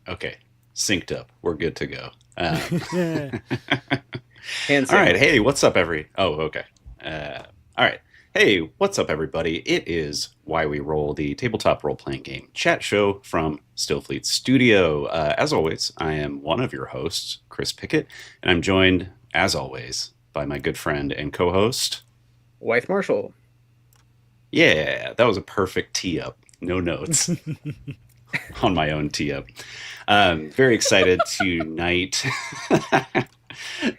Okay. Synced up. We're good to go. All right. Hey, what's up, Oh, okay. All right. Hey, what's up, everybody? It is Why We Roll, the tabletop role-playing game chat show from Stillfleet Studio. As always, I am one of your hosts, Chris Pickett, and I'm joined, as always, by my good friend and co-host, Wythe Marschall. Yeah, that was a perfect tee-up. No notes on my own tee-up. Very excited tonight.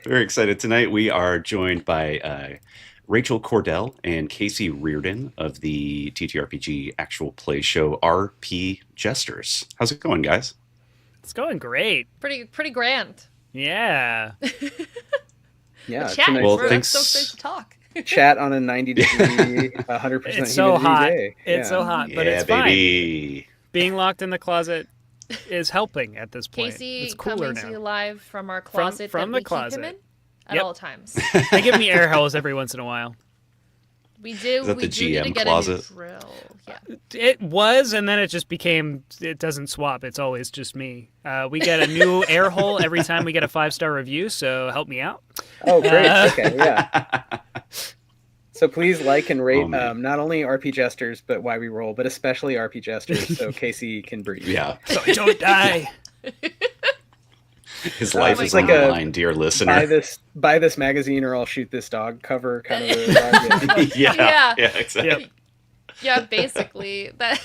Very excited tonight. We are joined by Rachel Kordell and Casey Reardon of the TTRPG actual play show RP Jesters. How's it going, guys? It's going great. Pretty grand. Yeah. Yeah. Chat. Nice well, We're thanks. so excited to talk. Chat on a 90-degree, 100% It's so humidity hot. day. It's so hot, but Yeah, it's fine. baby. Being locked in the closet is helping at this point. Casey It's cooler coming to you now. live from our closet From that the we closet. keep him in at Yep. all times. They give me air holes every once in a while. We do. Is that we the do need to GM get closet? a new drill. Yeah. It was, and then it just became, it doesn't swap. It's always just me. We get a new air hole every time we get a 5-star review, so help me out. Oh, great. Okay, yeah. So please like and rate Oh, man. not only RP Jesters, but Why We Roll, but especially RP Jesters, so Casey can breathe. Yeah, So I don't die. his life my is God. on the line, dear listener. Buy this magazine or I'll shoot this dog cover kind of a yeah, Yeah. exactly. Yep. Yeah, basically. That.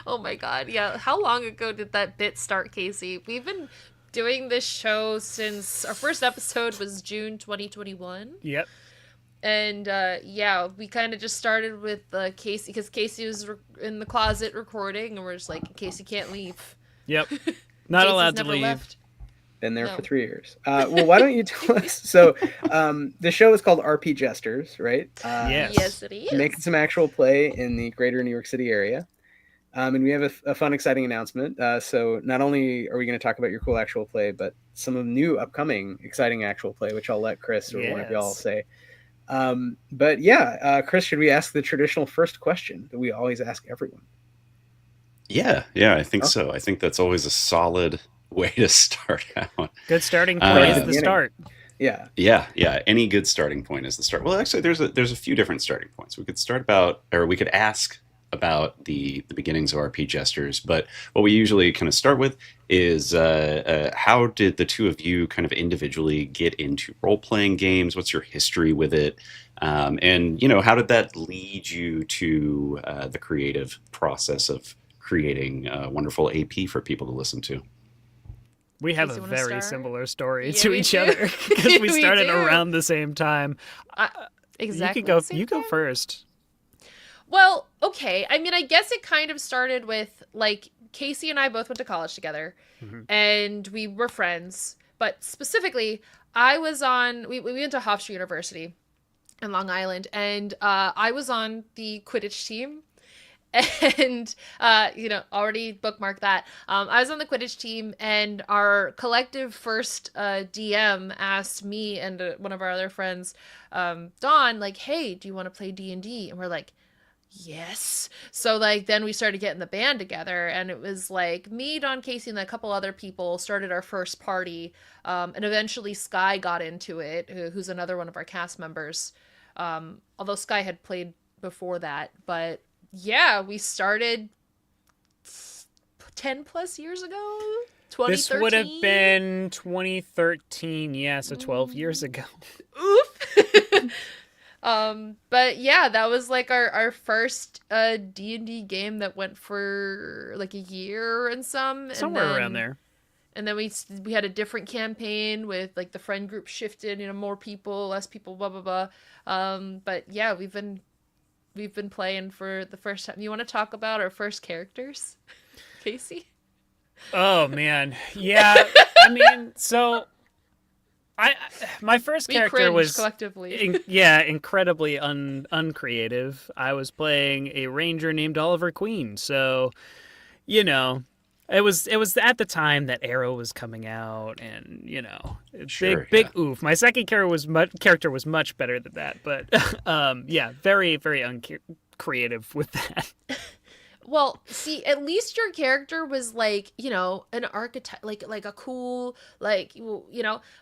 Oh my God. Yeah. How long ago did that bit start, Casey? We've been doing this show since our first episode was June 2021. Yep. And yeah, we kind of just started with Casey, because Casey was in the closet recording, and we're just like, Casey can't leave. Yep. Not Casey's allowed to never leave. left. Been there No. for 3 years. Well, why don't you tell us? So the show is called RP Jesters, right? Yes. Yes, it is. Making some actual play in the greater New York City area. And we have a fun, exciting announcement. So not only are we going to talk about your cool actual play, but some of new upcoming exciting actual play, which I'll let Chris or one of y'all Yes. say. But yeah, Chris, should we ask the traditional first question that we always ask everyone? Yeah, I think so. I think that's always a solid way to start out. Good starting point Right is at the the start. Yeah. Yeah. Any good starting point is the start. Well, actually, there's a few different starting points. We could ask about the beginnings of RP Jesters, but what we usually kind of start with is how did the two of you kind of individually get into role-playing games? What's your history with it? And, how did that lead you to the creative process of creating a wonderful AP for people to listen to? We have Casey, a wanna very start? similar story Yeah, to we each do. other because we We started do. around the same time. Exactly. You can go. the same You go time. first. Well, okay. I mean, I guess it kind of started with, like, Casey and I both went to college together, and we were friends. But specifically, we went to Hofstra University in Long Island, and I was on the Quidditch team. And, already bookmarked that. I was on the Quidditch team, and our collective first DM asked me and one of our other friends, Dawn, like, hey, do you want to play D&D? And we're like, yes. So, like, then we started getting the band together, and it was like me, Don, Casey, and a couple other people started our first party, and eventually Sky got into it, who's another one of our cast members, although Sky had played before that. But yeah, we started 10 plus years ago. 2013. This would have been 2013. Yeah, so 12 years ago. Oof. But yeah, that was like our first D&D game that went for like a year and some. Somewhere around there. And then we had a different campaign with, like, the friend group shifted, more people, less people, blah blah blah. But yeah, we've been playing for the first time. You want to talk about our first characters, Casey? Oh man, yeah. I mean, so my first We character cringed was collectively. incredibly uncreative. I was playing a ranger named Oliver Queen, so it was at the time that Arrow was coming out, and Sure, big oof. My second character was much better than that, but yeah, very very uncreative with that. Well, see, at least your character was like, an archetype, like a cool, like,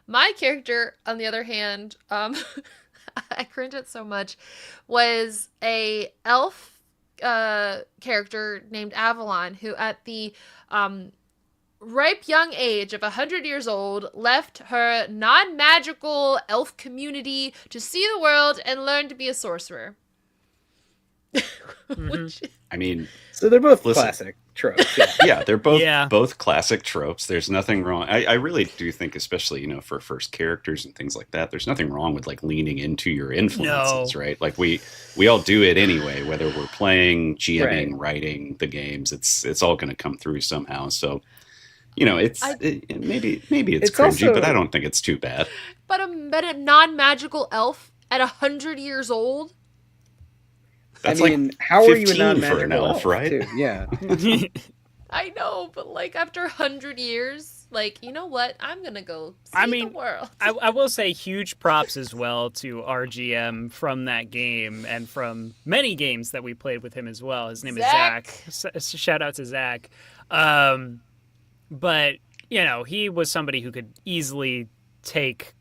my character, on the other hand, I cringe at so much, was a elf character named Avalon, who at the ripe young age of 100 years old left her non-magical elf community to see the world and learn to be a sorcerer. I mean, So they're both listen. classic tropes. Yeah. yeah, they're both Yeah. both classic tropes. There's nothing wrong. I really do think, especially for first characters and things like that, there's nothing wrong with like leaning into your influences, right? Like we all do it anyway, whether we're playing, GMing, writing the games. It's all going to come through somehow. So maybe it's It's cringy, also- but I don't think it's too bad. But a non-magical elf at 100 years old? That's I mean, like how are you 15 not for an elf, right? Too? Yeah. I know, but like after 100 years, like, you know what? I'm going to go see I mean, the world. I will say huge props as well to RGM from that game and from many games that we played with him as well. His name Zach. is Zach. Shout out to Zach. But, he was somebody who could easily take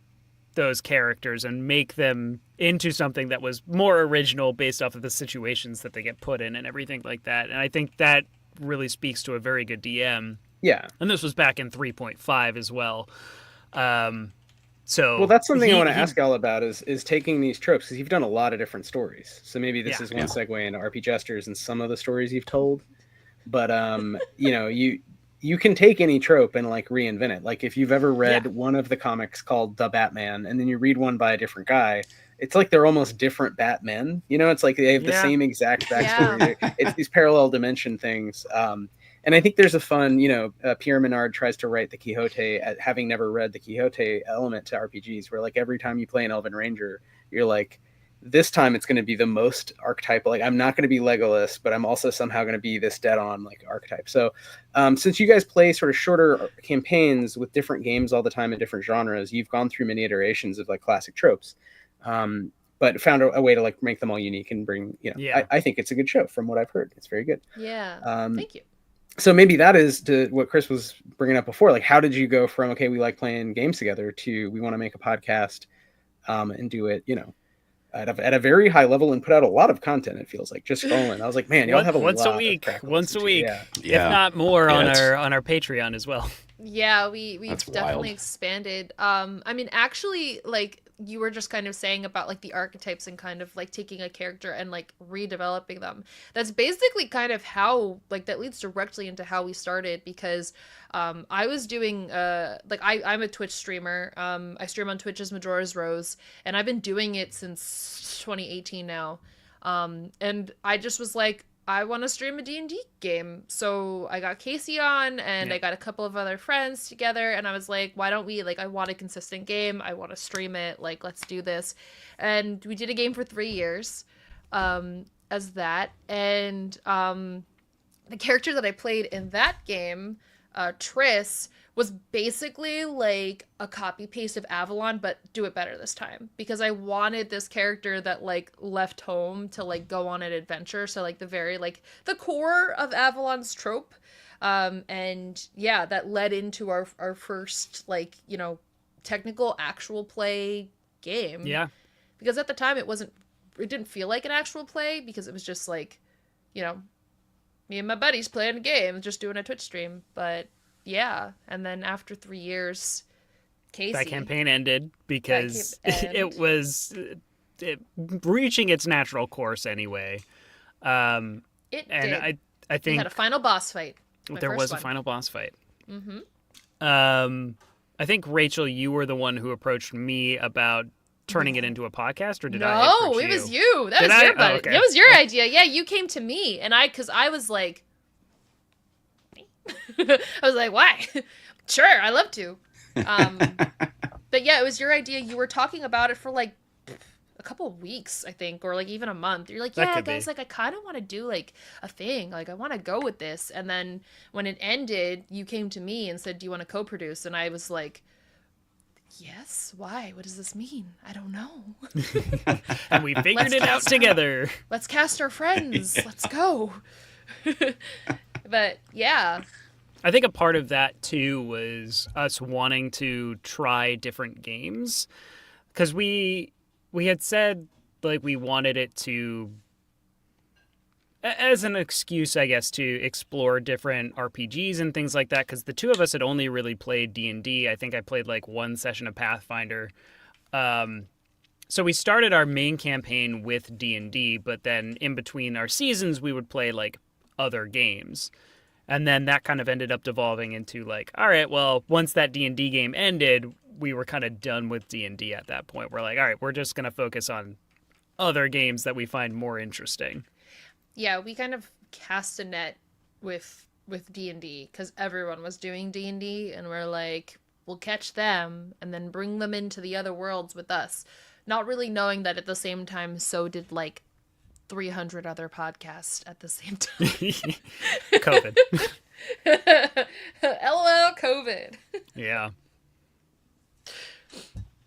those characters and make them into something that was more original based off of the situations that they get put in and everything like that. And I think that really speaks to a very good DM. Yeah. And this was back in 3.5 as well. So Well, that's something I want to ask y'all about is taking these tropes, because you've done a lot of different stories. So maybe this is one segue into RP Jesters and some of the stories you've told. But you can take any trope and like reinvent it. Like if you've ever read one of the comics called The Batman, and then you read one by a different guy, it's like they're almost different Batmen. It's like they have the same exact backstory. It's these parallel dimension things. And I think there's a fun, Pierre Menard tries to write the Quixote, having never read the Quixote element to RPGs, where like every time you play an Elven Ranger, you're like, this time it's going to be the most archetypal. Like I'm not going to be Legolas, but I'm also somehow going to be this dead-on like archetype. So since you guys play sort of shorter campaigns with different games all the time in different genres, you've gone through many iterations of like classic tropes, but found a way to like make them all unique and bring. I think it's a good show from what I've heard. It's very good. Yeah. Thank you. So maybe that is to what Chris was bringing up before. Like, how did you go from we like playing games together to we want to make a podcast and do it, at a very high level and put out a lot of content. It feels like just scrolling. I was like, man, y'all have once lot a week, of once a week, Yeah. if not more on it's- our Patreon as well. Yeah, we've That's definitely wild. expanded. I mean, actually, like you were just kind of saying about like the archetypes and kind of like taking a character and like redeveloping them. That's basically kind of how like that leads directly into how we started, because I was doing I'm a Twitch streamer. I stream on Twitch as Majora's Rose, and I've been doing it since 2018 now. And I just was like, I want to stream a D&D game. So I got Casey on, and I got a couple of other friends together, and I was like, why don't we, like, I want a consistent game. I want to stream it. Like, let's do this. And we did a game for 3 years as that. And the character that I played in that game, Triss, was basically like a copy paste of Avalon, but do it better this time, because I wanted this character that like left home to like go on an adventure. So like the very like the core of Avalon's trope. And yeah, that led into our first like, technical actual play game. Yeah. Because at the time it didn't feel like an actual play, because it was just like, me and my buddies playing a game, just doing a Twitch stream. But yeah, and then after 3 years, Casey. That campaign ended because it was reaching its natural course anyway. It and did. I We think had a final boss fight. there was a final boss fight. Mm-hmm. I think, Rachel, you were the one who approached me about turning it into a podcast, or did I No, approach it you? was you. That Did was I? your Oh, buddy. okay. It was your idea. Yeah, you came to me, and because I was like, I was like, why? Sure, I love to. But yeah, it was your idea. You were talking about it for like a couple of weeks, I think, or like even a month. You're like, That yeah, could guys, be. like I kind of want to do like a thing. Like I want to go with this. And then when it ended, you came to me and said, do you want to co-produce? And I was like, yes. Why? What does this mean? I don't know. And we figured Let's it out cast together. Let's cast our friends. Let's go. But yeah. I think a part of that too was us wanting to try different games, because we had said like we wanted it to, as an excuse, I guess, to explore different RPGs and things like that, because the two of us had only really played D&D. I think I played like one session of Pathfinder. So we started our main campaign with D&D, but then in between our seasons we would play like other games. And then that kind of ended up devolving into like, all right, well, once that D&D game ended, we were kind of done with D&D at that point. We're like, all right, we're just going to focus on other games that we find more interesting. Yeah, we kind of cast a net with D&D because everyone was doing D&D, and we're like, we'll catch them and then bring them into the other worlds with us. Not really knowing that at the same time, so did like 300 other podcasts at the same time. COVID. LOL COVID. Yeah.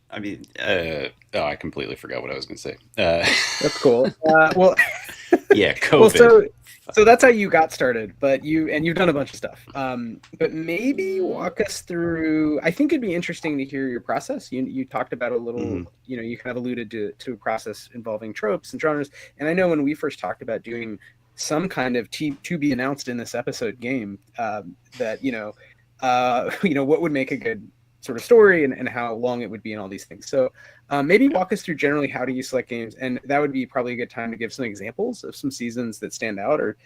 I mean, I completely forgot what I was going to say. That's cool. Well, yeah, COVID. well, so that's how you got started, but you've done a bunch of stuff. But maybe walk us through. I think it'd be interesting to hear your process. You talked about a little. You kind of alluded to a process involving tropes and genres. And I know when we first talked about doing some kind of to be announced in this episode game, that what would make a good sort of story and how long it would be and all these things. So maybe walk us through generally how do you select games, and that would be probably a good time to give some examples of some seasons that stand out. Or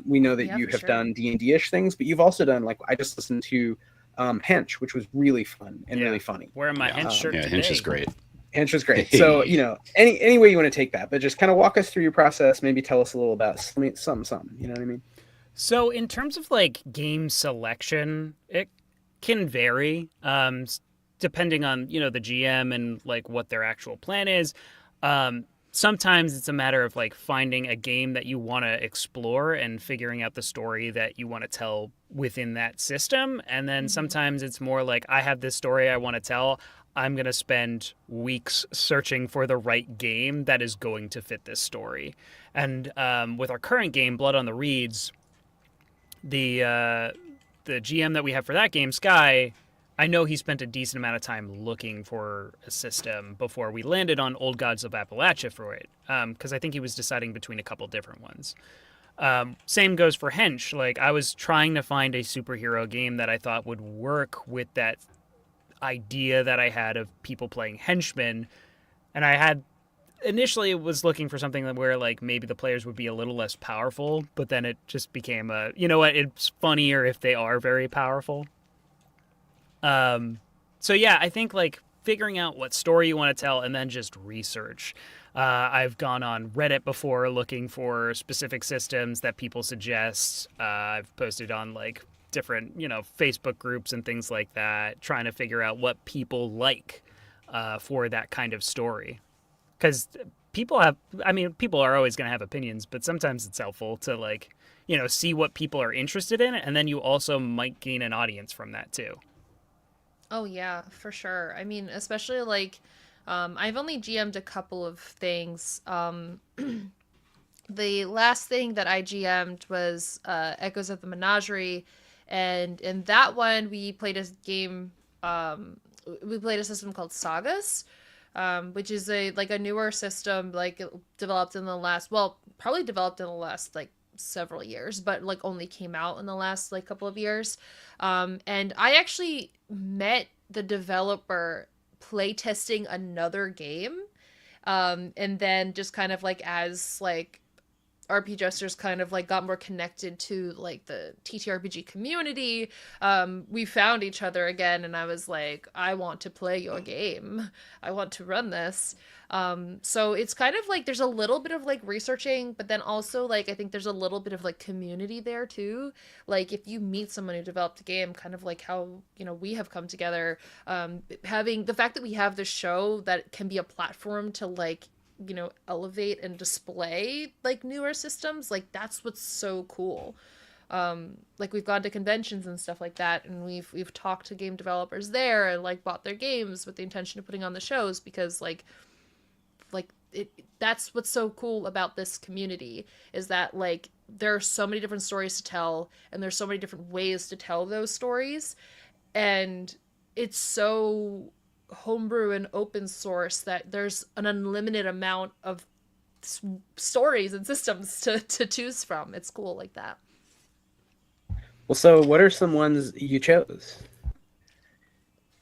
we know that you have done D&D-ish things, but you've also done, like, I just listened to Hench, which was really fun and really funny. Wearing my Hench shirt today. Hench is great. Hench was great. So, any way you want to take that, but just kind of walk us through your process, maybe tell us a little about some, you know what I mean? So in terms of like game selection, it can vary depending on the GM and like what their actual plan is. Sometimes it's a matter of like finding a game that you want to explore and figuring out the story that you want to tell within that system. And then sometimes it's more like, I have this story I want to tell. I'm going to spend weeks searching for the right game that is going to fit this story. And with our current game, Blood on the Reeds, the GM that we have for that game, Sky, I know he spent a decent amount of time looking for a system before we landed on Old Gods of Appalachia for it, because I think he was deciding between a couple different ones. Same goes for Hench. Like, I was trying to find a superhero game that I thought would work with that idea that I had of people playing henchmen, and I had initially was looking for something where like maybe the players would be a little less powerful, but then it just became it's funnier if they are very powerful. So yeah, I think like figuring out what story you want to tell and then just research. I've gone on Reddit before looking for specific systems that people suggest. I've posted on like different, Facebook groups and things like that, trying to figure out what people like for that kind of story. Because people are always going to have opinions, but sometimes it's helpful to like, see what people are interested in, and then you also might gain an audience from that too. Oh yeah, for sure. I mean, especially like, I've only GM'd a couple of things. The last thing that I GM'd was Echoes of the Menagerie, and in that one we played a game. We played a system called Sagas, which is a newer system, like developed in the last like several years, but like only came out in the last like couple of years. And I actually met the developer playtesting another game, and then just kind of like as like RP Jesters kind of like got more connected to like the TTRPG community, we found each other again, and I was like, I want to play your game. I want to run this. So it's kind of like there's a little bit of like researching, but then also like I think there's a little bit of like community there too. Like if you meet someone who developed a game, kind of like how we have come together, having the fact that we have this show that can be a platform to like elevate and display like newer systems, like that's what's so cool. Like we've gone to conventions and stuff like that, and we've talked to game developers there and like bought their games with the intention of putting on the shows, because like that's what's so cool about this community, is that like there are so many different stories to tell, and there's so many different ways to tell those stories, and it's so homebrew and open source that there's an unlimited amount of stories and systems to choose from. It's cool like that. Well, so what are some ones you chose?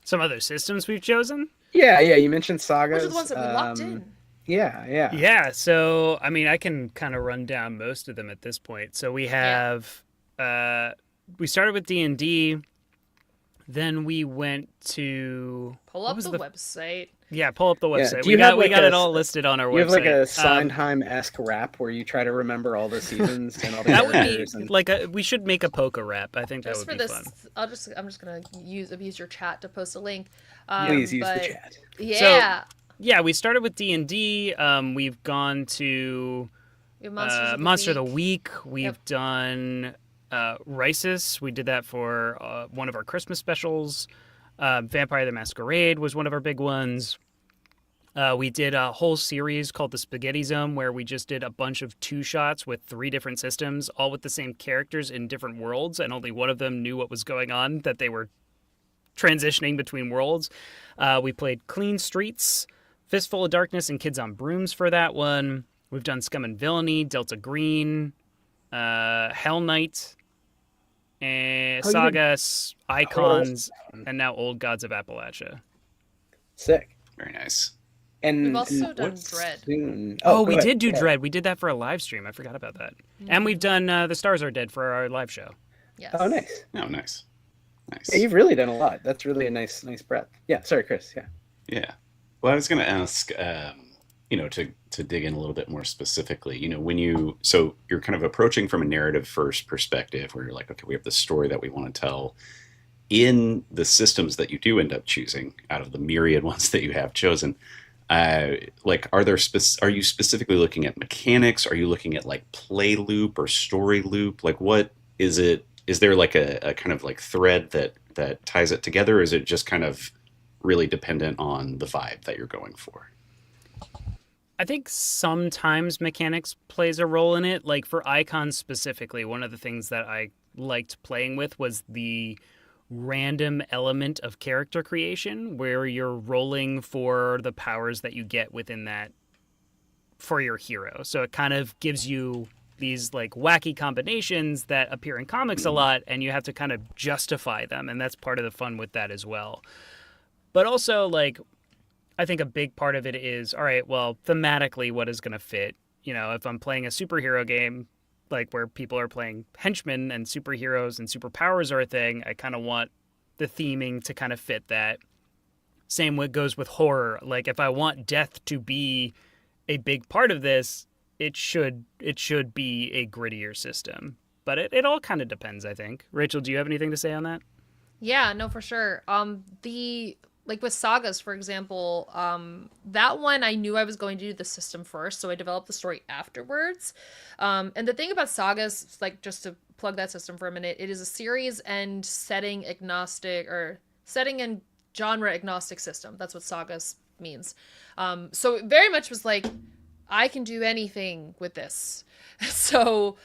Some other systems we've chosen? Yeah, you mentioned sagas. Which are the ones that we locked in? Yeah. Yeah, so I mean, I can kind of run down most of them at this point. So we have we started with D&D, then we went to Pull up the website. Yeah, pull up the website. Do you have we like got a- it all listed on our website. You have like a Sondheim-esque rap where you try to remember all the seasons and all the that would be characters and... like we should make a poker rap. I think that Just would for be this, fun. I'm just gonna use your chat to post a link. Please use but- the chat. Yeah. Yeah, we started with D&D. We've gone to We have Monster of the Week. We've Yep. done Risis. We did that for one of our Christmas specials. Vampire the Masquerade was one of our big ones. We did a whole series called the Spaghetti Zone, where we just did a bunch of 2-shots with 3 different systems, all with the same characters in different worlds, and only one of them knew what was going on, that they were transitioning between worlds. We played Clean Streets, Fistful of Darkness, and Kids on Brooms for that one. We've done Scum and Villainy, Delta Green, Hell Knight, and Sagas, Icons, and now Old Gods of Appalachia. Sick. Very nice. And We've also done what's Dread. soon- We go did do ahead. Dread. We did that for a live stream. I forgot about that. And we've done The Stars Are Dead for our live show. Yes. Oh, nice. Oh, nice. Nice. Yeah, you've really done a lot. That's really a nice breadth. Yeah, sorry, Chris. Yeah. Yeah. Well, I was going to ask, to dig in a little bit more specifically, so you're kind of approaching from a narrative first perspective where you're like, okay, we have the story that we want to tell. In the systems that you do end up choosing out of the myriad ones that you have chosen, are you specifically looking at mechanics? Are you looking at like play loop or story loop? Like what is it? Is there like a kind of like thread that ties it together? Or is it just kind of really dependent on the vibe that you're going for? I think sometimes mechanics plays a role in it. Like for Icons specifically, one of the things that I liked playing with was the random element of character creation where you're rolling for the powers that you get within that for your hero. So it kind of gives you these like wacky combinations that appear in comics a lot, and you have to kind of justify them, and that's part of the fun with that as well. But also, like, I think a big part of it is, all right, well, thematically, what is going to fit? If I'm playing a superhero game, like where people are playing henchmen and superheroes and superpowers are a thing, I kind of want the theming to kind of fit that. Same way goes with horror. Like if I want death to be a big part of this, it should be a grittier system. But it all kind of depends, I think. Rachel, do you have anything to say on that? Yeah, no, for sure. Like with Sagas, for example, that one I knew I was going to do the system first, so I developed the story afterwards. And the thing about Sagas, like just to plug that system for a minute, it is a series and setting agnostic, or setting and genre agnostic system. That's what Sagas means. So it very much was like, I can do anything with this. So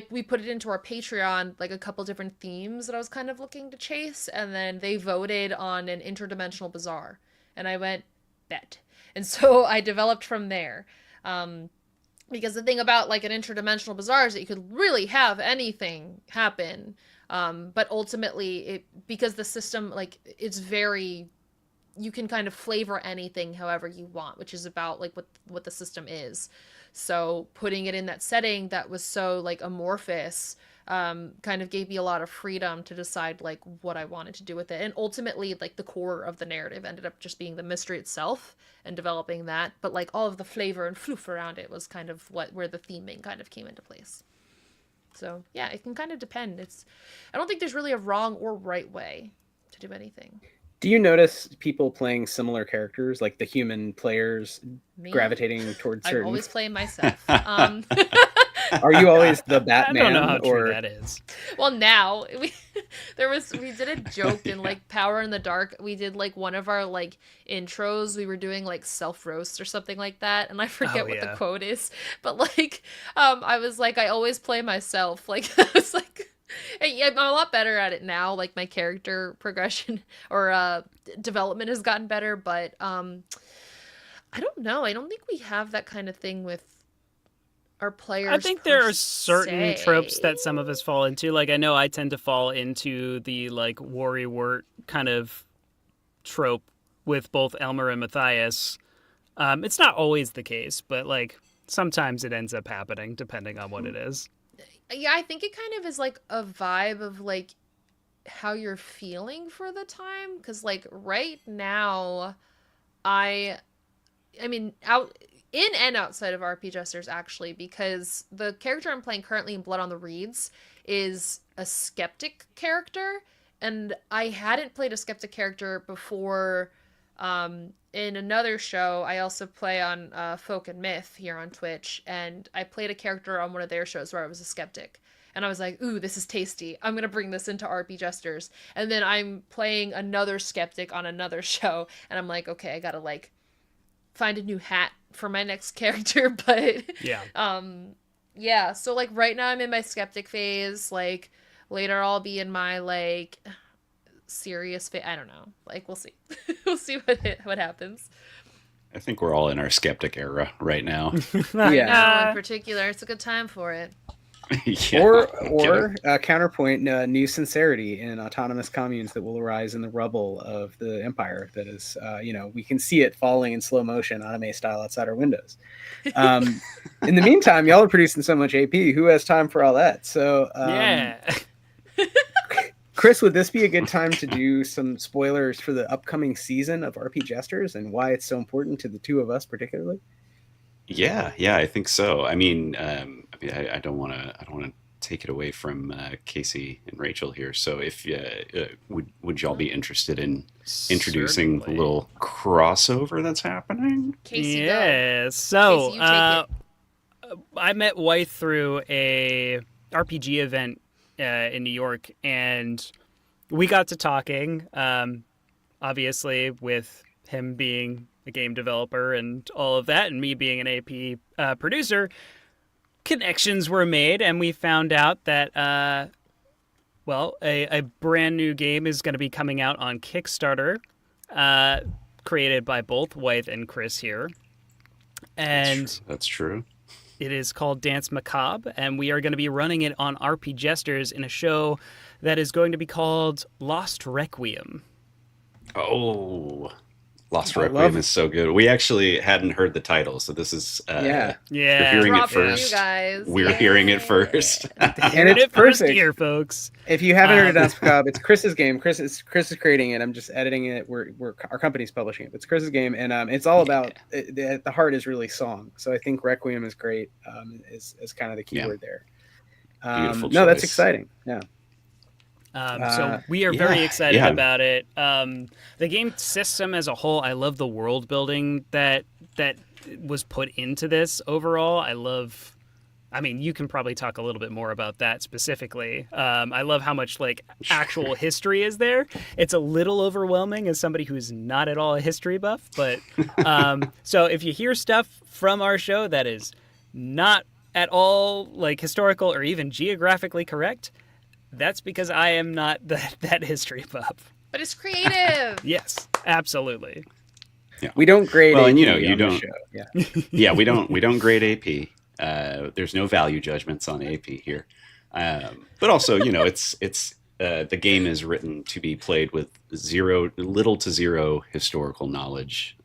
we put it into our Patreon, like a couple different themes that I was kind of looking to chase, and then they voted on an interdimensional bazaar, and I went, bet. And so I developed from there. Because the thing about like an interdimensional bazaar is that you could really have anything happen. But ultimately because the system, like it's very, you can kind of flavor anything however you want, which is about like what the system is. So putting it in that setting that was so like amorphous kind of gave me a lot of freedom to decide like what I wanted to do with it. And ultimately like the core of the narrative ended up just being the mystery itself and developing that. But like all of the flavor and floof around it was kind of where the theming kind of came into place. So yeah, it can kind of depend. I don't think there's really a wrong or right way to do anything. Do you notice people playing similar characters, like the human players Me? gravitating towards certain? I'm always playing myself. Are you always the Batman? I don't know how or true that is. Well, now we did a joke in like Power in the Dark. We did like one of our like intros. We were doing like self roast or something like that, and I forget what the quote is. But like, I was like, I always play myself. Like, I was like, I'm a lot better at it now. Like my character progression or development has gotten better, but I don't know. I don't think we have that kind of thing with our players. I think there are certain tropes that some of us fall into. Like, I know I tend to fall into the like worrywart kind of trope with both Elmer and Matthias. It's not always the case, but like sometimes it ends up happening depending on what it is. Yeah, I think it kind of is like a vibe of like how you're feeling for the time. Because like right now, I mean, out in and outside of RP Jesters, actually, because the character I'm playing currently in Blood on the Reeds is a skeptic character, and I hadn't played a skeptic character before. In another show, I also play on Folk and Myth here on Twitch, and I played a character on one of their shows where I was a skeptic. And I was like, ooh, this is tasty. I'm going to bring this into RP Jesters. And then I'm playing another skeptic on another show, and I'm like, okay, I got to like find a new hat for my next character. But yeah, so like right now I'm in my skeptic phase. Like later I'll be in my like serious phase. I don't know, like we'll see. We'll see what happens. I think we're all in our skeptic era right now. Yeah. In particular, it's a good time for it. Yeah, or counterpoint, new sincerity in autonomous communes that will arise in the rubble of the empire. That is, we can see it falling in slow motion, anime style, outside our windows. In the meantime, y'all are producing so much AP. Who has time for all that? So, Chris, would this be a good time to do some spoilers for the upcoming season of RP Jesters and why it's so important to the two of us particularly? Yeah, I think so. I mean, I don't want to take it away from Casey and Rachel here. So, if would y'all be interested in introducing the little crossover that's happening? Casey, yeah. go. So, Casey, you take it. I met Wythe through a RPG event in New York, and we got to talking. Obviously, with him being a game developer and all of that, and me being an AP producer, connections were made, and we found out that a brand new game is going to be coming out on Kickstarter, created by both Wythe and Chris here, and that's true. It is called Danse Macabre, and we are going to be running it on RP Jesters in a show that is going to be called Lost Requiem. Oh, Lost Requiem is so good. We actually hadn't heard the title, so this is yeah. We're hearing it first. You guys. We're hearing it first. And it's first here, folks. If you haven't heard of Danse Macabre, it's Chris's game. Chris is creating it. I'm just editing it. Our company's publishing it. It's Chris's game, and it's all about the heart is really song. So I think Requiem is great. Is kind of the key word there. Beautiful choice. No, that's exciting. Yeah. So we are very excited about it. The game system as a whole, I love the world building that was put into this overall. I mean, you can probably talk a little bit more about that specifically. I love how much like actual history is there. It's a little overwhelming as somebody who's not at all a history buff, but so if you hear stuff from our show that is not at all like historical or even geographically correct, that's because I am not that history buff. But it's creative. Yes, absolutely. Yeah. We don't grade AP you on don't. the show. Yeah. We don't grade AP. There's no value judgments on AP here. But also, it's the game is written to be played with little to zero historical knowledge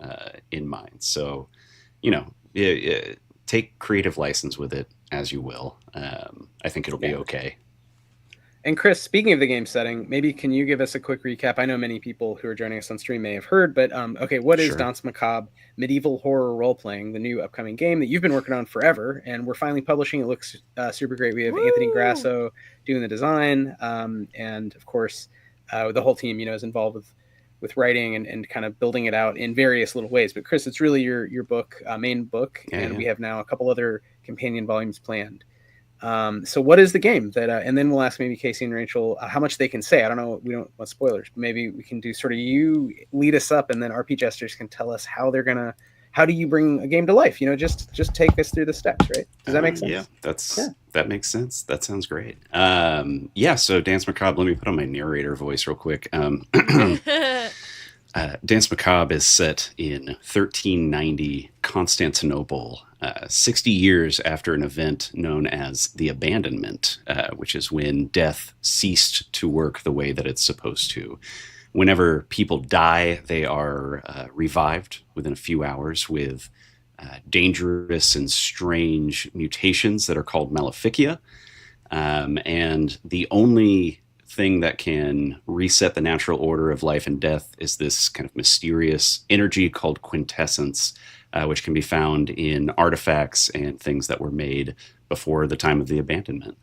in mind. So, take creative license with it as you will. I think it'll be okay. And Chris, speaking of the game setting, maybe can you give us a quick recap? I know many people who are joining us on stream may have heard, but what is Danse Macabre Medieval Horror Role-Playing, the new upcoming game that you've been working on forever, and we're finally publishing? It looks super great. We have Anthony Grasso doing the design, and of course, the whole team, is involved with writing and kind of building it out in various little ways. But Chris, it's really your book, main book, and we have now a couple other companion volumes planned. So what is the game that? And then we'll ask maybe Casey and Rachel how much they can say. I don't know. We don't want spoilers. But maybe we can do sort of you lead us up, and then RP Jesters can tell us how they're gonna. How do you bring a game to life? Just take us through the steps, right? Does that make sense? Yeah, that makes sense. That sounds great. So Danse Macabre. Let me put on my narrator voice real quick. Danse Macabre is set in 1390 Constantinople, 60 years after an event known as the Abandonment, which is when death ceased to work the way that it's supposed to. Whenever people die, they are revived within a few hours with dangerous and strange mutations that are called maleficia. And the only thing that can reset the natural order of life and death is this kind of mysterious energy called quintessence, which can be found in artifacts and things that were made before the time of the abandonment.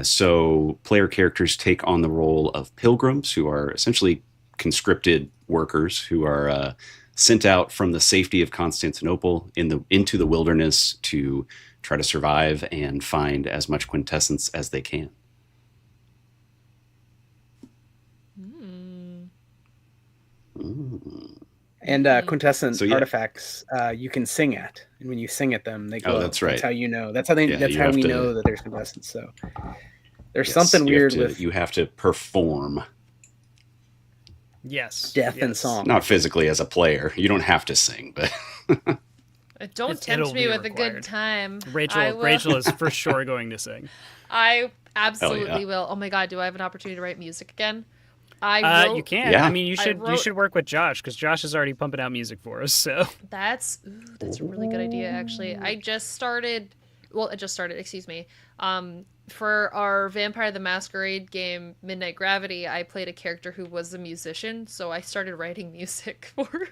So player characters take on the role of pilgrims, who are essentially conscripted workers who are sent out from the safety of Constantinople into the wilderness to try to survive and find as much quintessence as they can. And quintessent artifacts you can sing at, and when you sing at them, they glow. Oh, that's right. That's how you know. That's how we know that there's quintessence. So there's something weird with you have to perform. Yes. Death and song. Not physically as a player. You don't have to sing, but don't tempt me with required. A good time. Rachel is for sure going to sing. I absolutely will. Oh my god, do I have an opportunity to write music again? You can. Yeah. I mean, you should work with Josh, because Josh is already pumping out music for us. So that's a really good idea, actually. I just started. Excuse me. For our Vampire the Masquerade game, Midnight Gravity, I played a character who was a musician, so I started writing music for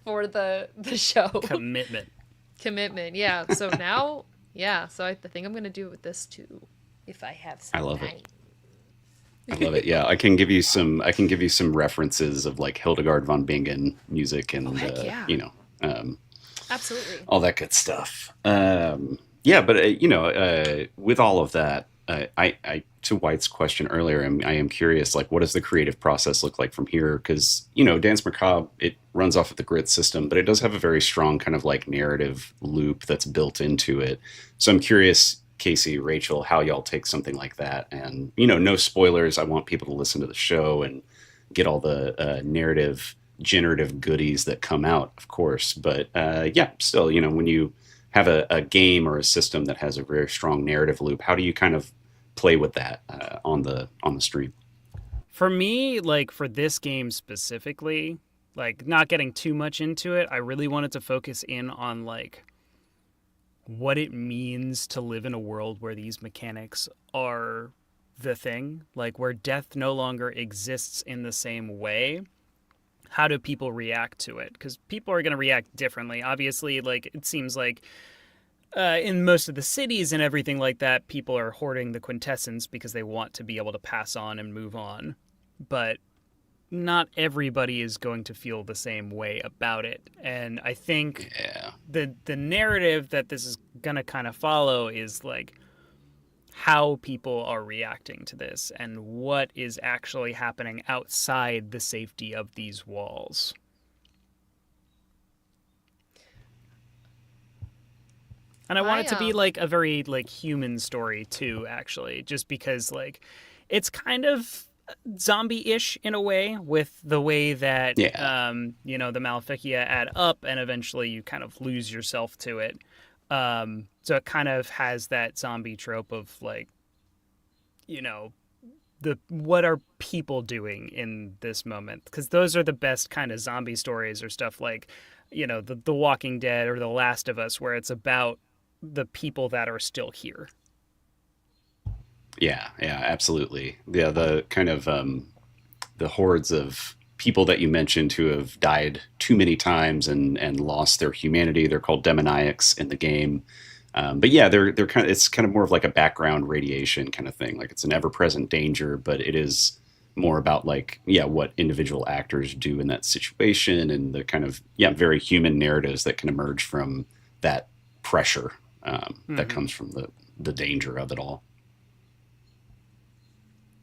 the show. Commitment, yeah. So now, so I think I'm gonna do it with this too, if I have some I love time. it. I love it. Yeah, I can give you some references of like Hildegard von Bingen music and absolutely all that good stuff. With all of that, I to Wythe's question earlier, I am curious, like, what does the creative process look like from here? Because Danse Macabre, it runs off of the grid system, but it does have a very strong kind of like narrative loop that's built into it. So I'm curious, Casey, Rachel, how y'all take something like that, and no spoilers. I want people to listen to the show and get all the narrative generative goodies that come out, of course. But still, when you have a game or a system that has a very strong narrative loop, how do you kind of play with that on the stream? For me, like for this game specifically, like not getting too much into it, I really wanted to focus in on like what it means to live in a world where these mechanics are the thing, like where death no longer exists in the same way. How do people react to it? Because people are going to react differently. Obviously, like it seems like in most of the cities and everything like that, people are hoarding the quintessence because they want to be able to pass on and move on. But not everybody is going to feel the same way about it. And I think the narrative that this is going to kind of follow is like how people are reacting to this and what is actually happening outside the safety of these walls. And I want it to be like a very like human story too, actually, just because like it's kind of zombie-ish in a way, with the way that the Maleficia add up and eventually you kind of lose yourself to it. So it kind of has that zombie trope of like, what are people doing in this moment? Because those are the best kind of zombie stories, or stuff like, the Walking Dead or The Last of Us, where it's about the people that are still here. Yeah, absolutely. Yeah, the kind of the hordes of people that you mentioned who have died too many times and lost their humanity. They're called demoniacs in the game. But yeah, they're kind of, it's kind of more of like a background radiation kind of thing. Like it's an ever-present danger, but it is more about like, what individual actors do in that situation, and the kind of, very human narratives that can emerge from that pressure that comes from the danger of it all.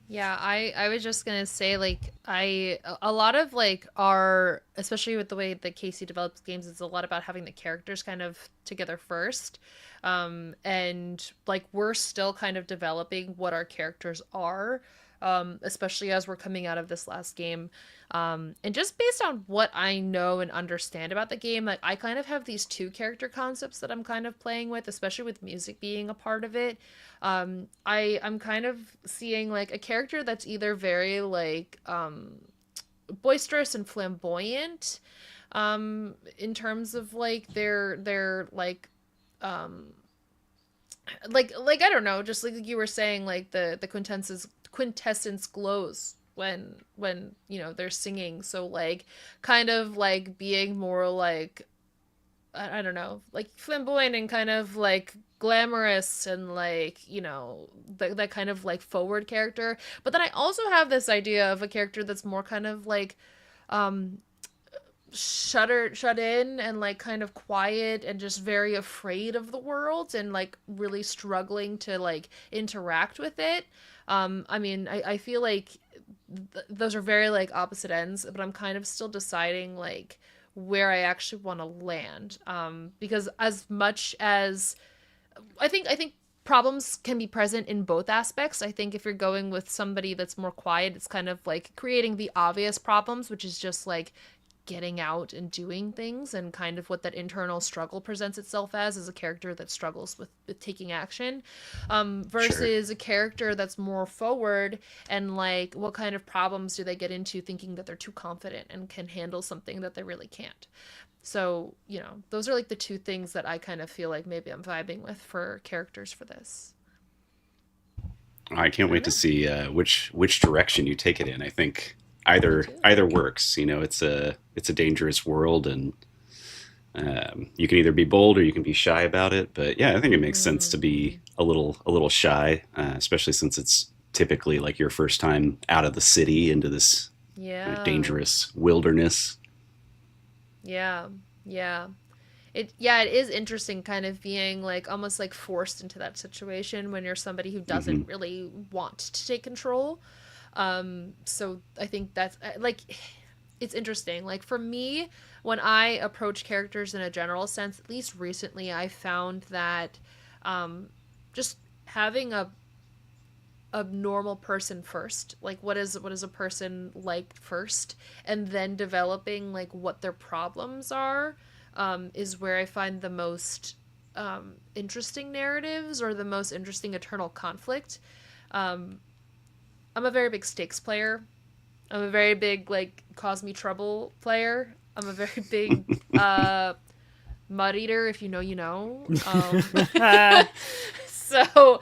Yeah, I was just gonna say, like, a lot of like our, especially with the way that Casey develops games, it's a lot about having the characters kind of together first, and like we're still kind of developing what our characters are, especially as we're coming out of this last game, and just based on what I know and understand about the game, like I kind of have these two character concepts that I'm kind of playing with, especially with music being a part of it. I'm kind of seeing like a character that's either very like boisterous and flamboyant, in terms of like their like I don't know, just like you were saying, like the quintessence glows when you know they're singing, so like kind of like being more like I don't know, like flamboyant and kind of like glamorous and like, you know, that kind of like forward character. But then I also have this idea of a character that's more kind of like um shut in and like kind of quiet and just very afraid of the world and like really struggling to like interact with it. I mean, I feel like those are very like opposite ends, but I'm kind of still deciding like where I actually want to land. Because as much as I think problems can be present in both aspects. I think if you're going with somebody that's more quiet, it's kind of like creating the obvious problems, which is just like getting out and doing things, and kind of what that internal struggle presents itself as a character that struggles with taking action, versus a character that's more forward and like what kind of problems do they get into thinking that they're too confident and can handle something that they really can't. So, you know, those are like the two things that I kind of feel like maybe I'm vibing with for characters for this. I can't wait to see which direction you take it in. I think either works. You know, it's a dangerous world, and you can either be bold or you can be shy about it. But yeah, I think it makes sense to be a little shy, especially since it's typically like your first time out of the city into this dangerous wilderness. Yeah. It is interesting kind of being like almost like forced into that situation when you're somebody who doesn't really want to take control. So I think that's like, it's interesting. Like for me, when I approach characters in a general sense, at least recently, I found that just having a normal person first, like what is a person like first, and then developing like what their problems are, is where I find the most interesting narratives or the most interesting internal conflict. I'm a very big stakes player. I'm a very big like cause me trouble player. I'm a very big mud eater, if you know you know. So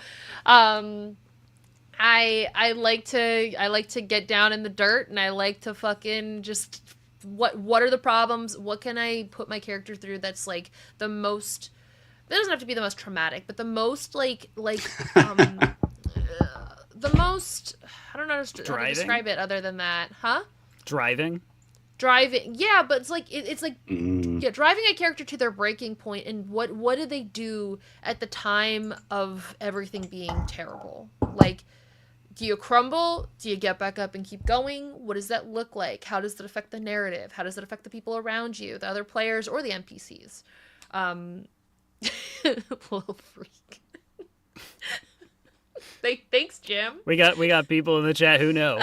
I like to get down in the dirt, and I like to fucking just what are the problems? What can I put my character through that's like the most, that doesn't have to be the most traumatic, but the most like the most, I don't know how to describe it other than that. Huh? Driving, yeah, but it's like it's like driving a character to their breaking point, and what do they do at the time of everything being terrible? Like, do you crumble? Do you get back up and keep going? What does that look like? How does that affect the narrative? How does it affect the people around you, the other players or the NPCs? Little freak. Thanks, Jim. we got people in the chat who know.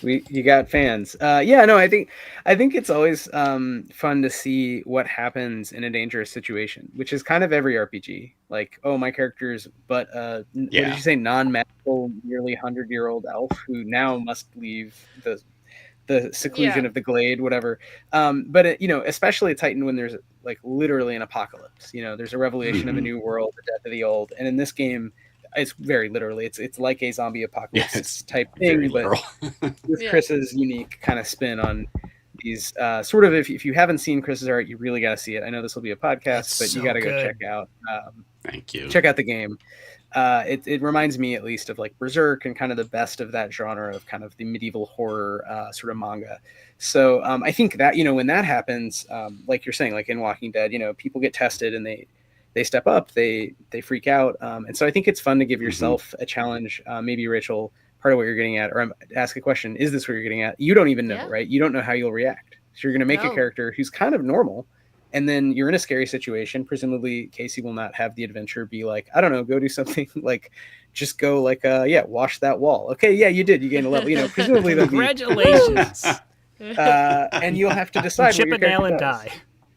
You got fans. Yeah, no, I think it's always fun to see what happens in a dangerous situation, which is kind of every RPG. Like, oh, my character's what did you say, non-magical, nearly 100-year-old elf who now must leave the seclusion of the glade, whatever. But it, you know, especially it's heightened when there's like literally an apocalypse. You know, there's a revelation of a new world, the death of the old, and in this game, it's very literally it's like a zombie apocalypse type thing, but with Chris's unique kind of spin on these sort of, if you haven't seen Chris's art, you really got to see it. I know this will be a podcast, but you got to go check out. Thank you. Check out the game. It reminds me at least of like Berserk and kind of the best of that genre of kind of the medieval horror sort of manga. So I think that, you know, when that happens, like you're saying, like in Walking Dead, you know, people get tested and they they step up, they freak out. And so I think it's fun to give yourself a challenge. Maybe Rachel, part of what you're getting at, or ask a question, is this what you're getting at? You don't even know, right? You don't know how you'll react. So you're going to make a character who's kind of normal, and then you're in a scary situation. Presumably Casey will not have the adventure be like, I don't know, go do something like, just go like, wash that wall. Okay, yeah, you did. You gained a level. Presumably they'll be Congratulations. and you'll have to decide. Chip what a your nail and does. die.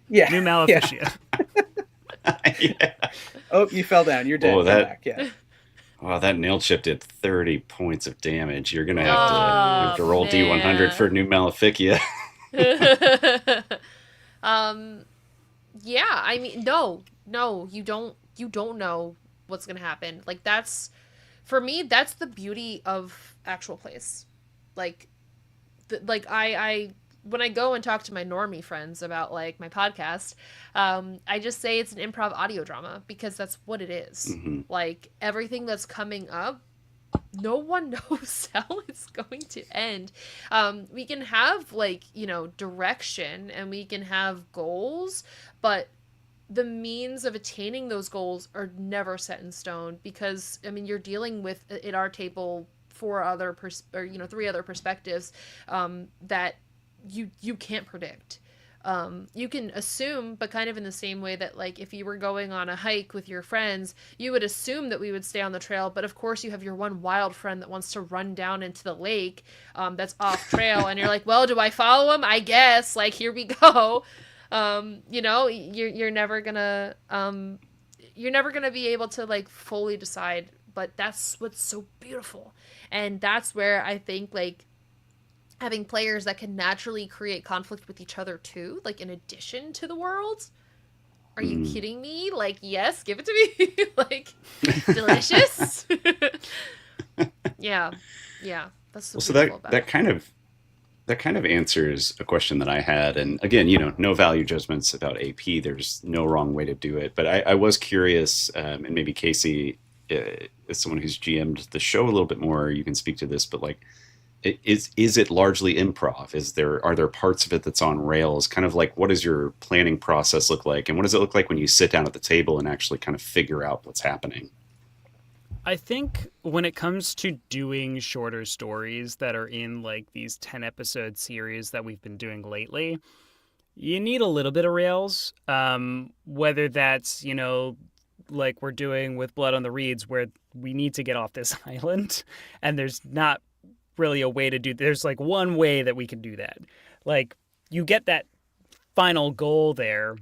Yeah. New Maleficia. Yeah. Oh, you fell down. You're dead. Oh, Come back. Yeah. Wow, that nail chip did 30 points of damage. You're gonna have to roll D100 for New Maleficia. Yeah, I mean, no, you don't know what's gonna happen. Like, that's, for me, that's the beauty of actual plays. Like, I when I go and talk to my normie friends about like my podcast, I just say it's an improv audio drama, because that's what it is. Like, everything that's coming up, no one knows how it's going to end. We can have like, direction, and we can have goals, but the means of attaining those goals are never set in stone, because I mean, you're dealing with at our table three other perspectives that you can't predict. You can assume, but kind of in the same way that, like, if you were going on a hike with your friends, you would assume that we would stay on the trail, but of course you have your one wild friend that wants to run down into the lake that's off trail, and you're like, well, do I follow him? I guess, like, here we go. You're never gonna be able to like fully decide, but that's what's so beautiful. And that's where I think, like, having players that can naturally create conflict with each other too, like, in addition to the world. Are you kidding me? Like, yes, give it to me. Like, delicious. Yeah. That's so beautiful about that kind of answers a question that I had. And again, no value judgments about AP. There's no wrong way to do it. But I was curious, and maybe Casey, as someone who's GM'd the show a little bit more, you can speak to this, but like, is it largely improv? Are there parts of it that's on rails? Kind of like, what does your planning process look like? And what does it look like when you sit down at the table and actually kind of figure out what's happening? I think when it comes to doing shorter stories that are in like these 10 episode series that we've been doing lately, you need a little bit of rails. Whether that's, like we're doing with Blood on the Reeds, where we need to get off this island, and there's not really a way to do. There's like one way that we can do that. Like, you get that final goal there,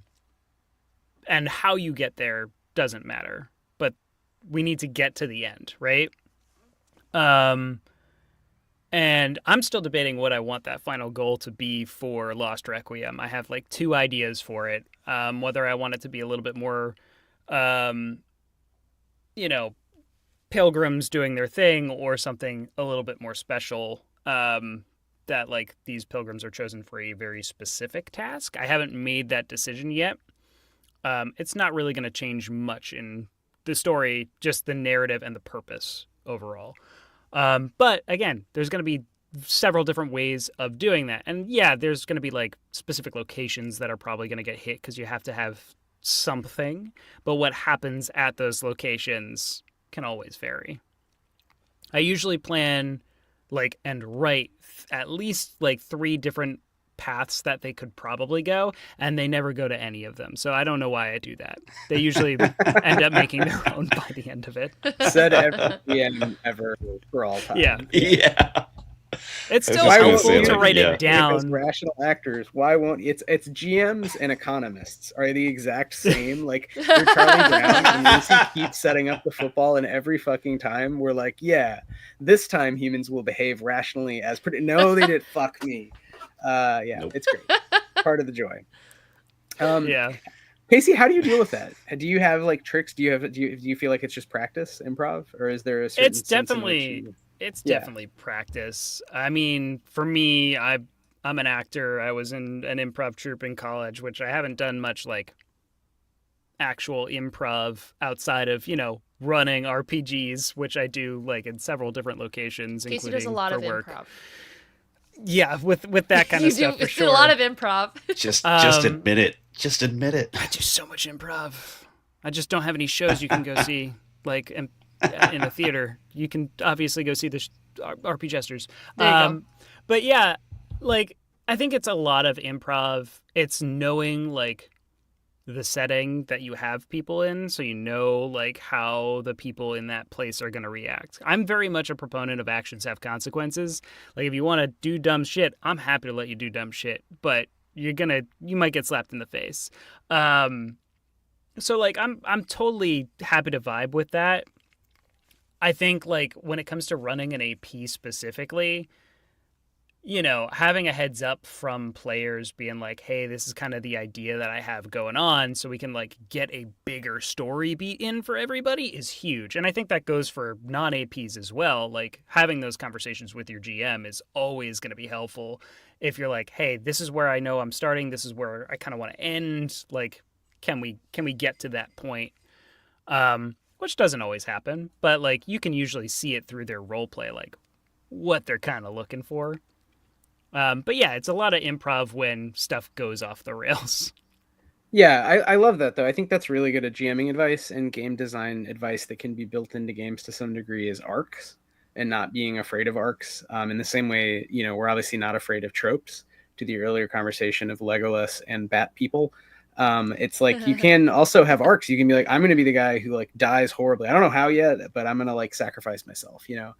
and how you get there doesn't matter. But we need to get to the end, right? And I'm still debating what I want that final goal to be for Lost Requiem. I have like 2 ideas for it. Whether I want it to be a little bit more, pilgrims doing their thing, or something a little bit more special, that like these pilgrims are chosen for a very specific task. I haven't made that decision yet. It's not really going to change much in the story, just the narrative and the purpose overall. But again, there's going to be several different ways of doing that. And yeah, there's going to be like specific locations that are probably going to get hit because you have to have something. But what happens at those locations can always vary. I usually plan like and write at least like 3 different paths that they could probably go, and they never go to any of them. So I don't know why I do that. They usually end up making their own by the end of it. Said every DM ever for all time. Yeah. It's still Why helpful won't to you- write yeah. it down. Because rational actors, why won't it's GMs and economists are the exact same. Like, they're Charlie Brown, and Lucy keeps setting up the football, and every fucking time we're like, yeah, this time humans will behave rationally as no, they did. Fuck me. Nope. It's great. Part of the joy. Yeah. Casey, how do you deal with that? Do you have like tricks? Do you feel like it's just practice, improv, or is there a certain It's sense in which definitely you- definitely practice. I mean, for me, I'm an actor. I was in an improv troupe in college, which I haven't done much like actual improv outside of, running RPGs, which I do like in several different locations, Casey including does a lot for of work. improv. Yeah, with that kind You of stuff do for sure. a lot of improv. Just Um, admit it. Just admit it. I do so much improv. I just don't have any shows you can go see, like in the theater. You can obviously go see the RP Jesters. There you go. But yeah, like I think it's a lot of improv. It's knowing like the setting that you have people in, so you know like how the people in that place are going to react. I'm very much a proponent of actions have consequences. Like if you want to do dumb shit, I'm happy to let you do dumb shit, but you might get slapped in the face. So like I'm totally happy to vibe with that. I think like when it comes to running an AP specifically, you know, having a heads up from players being like, hey, this is kind of the idea that I have going on, so we can like get a bigger story beat in for everybody is huge. And I think that goes for non-APs as well. Like having those conversations with your GM is always going to be helpful. If you're like, hey, this is where I know I'm starting, this is where I kind of want to end, like, can we get to that point? Which doesn't always happen, but like you can usually see it through their role play, like what they're kind of looking for. But yeah, it's a lot of improv when stuff goes off the rails. Yeah, I love that though. I think that's really good at GMing advice and game design advice that can be built into games to some degree is arcs and not being afraid of arcs. In the same way, you know, we're obviously not afraid of tropes. To the earlier conversation of Legolas and Bat People, it's like you can also have arcs. You can be like, I'm going to be the guy who like dies horribly. I don't know how yet, but I'm going to like sacrifice myself, you know.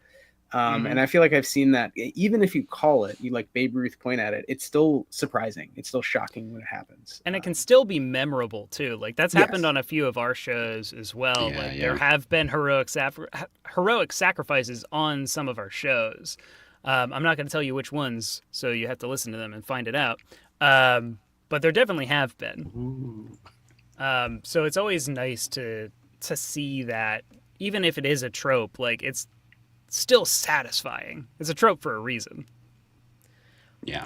And I feel like I've seen that even if you call it, you like Babe Ruth point at it, it's still surprising. It's still shocking when it happens. And it can still be memorable too. Like that's happened on a few of our shows as well. Yeah, like there have been heroic sacrifices on some of our shows. I'm not going to tell you which ones, so you have to listen to them and find it out. But there definitely have been. So it's always nice to see that, even if it is a trope, like it's still satisfying. It's a trope for a reason. Yeah.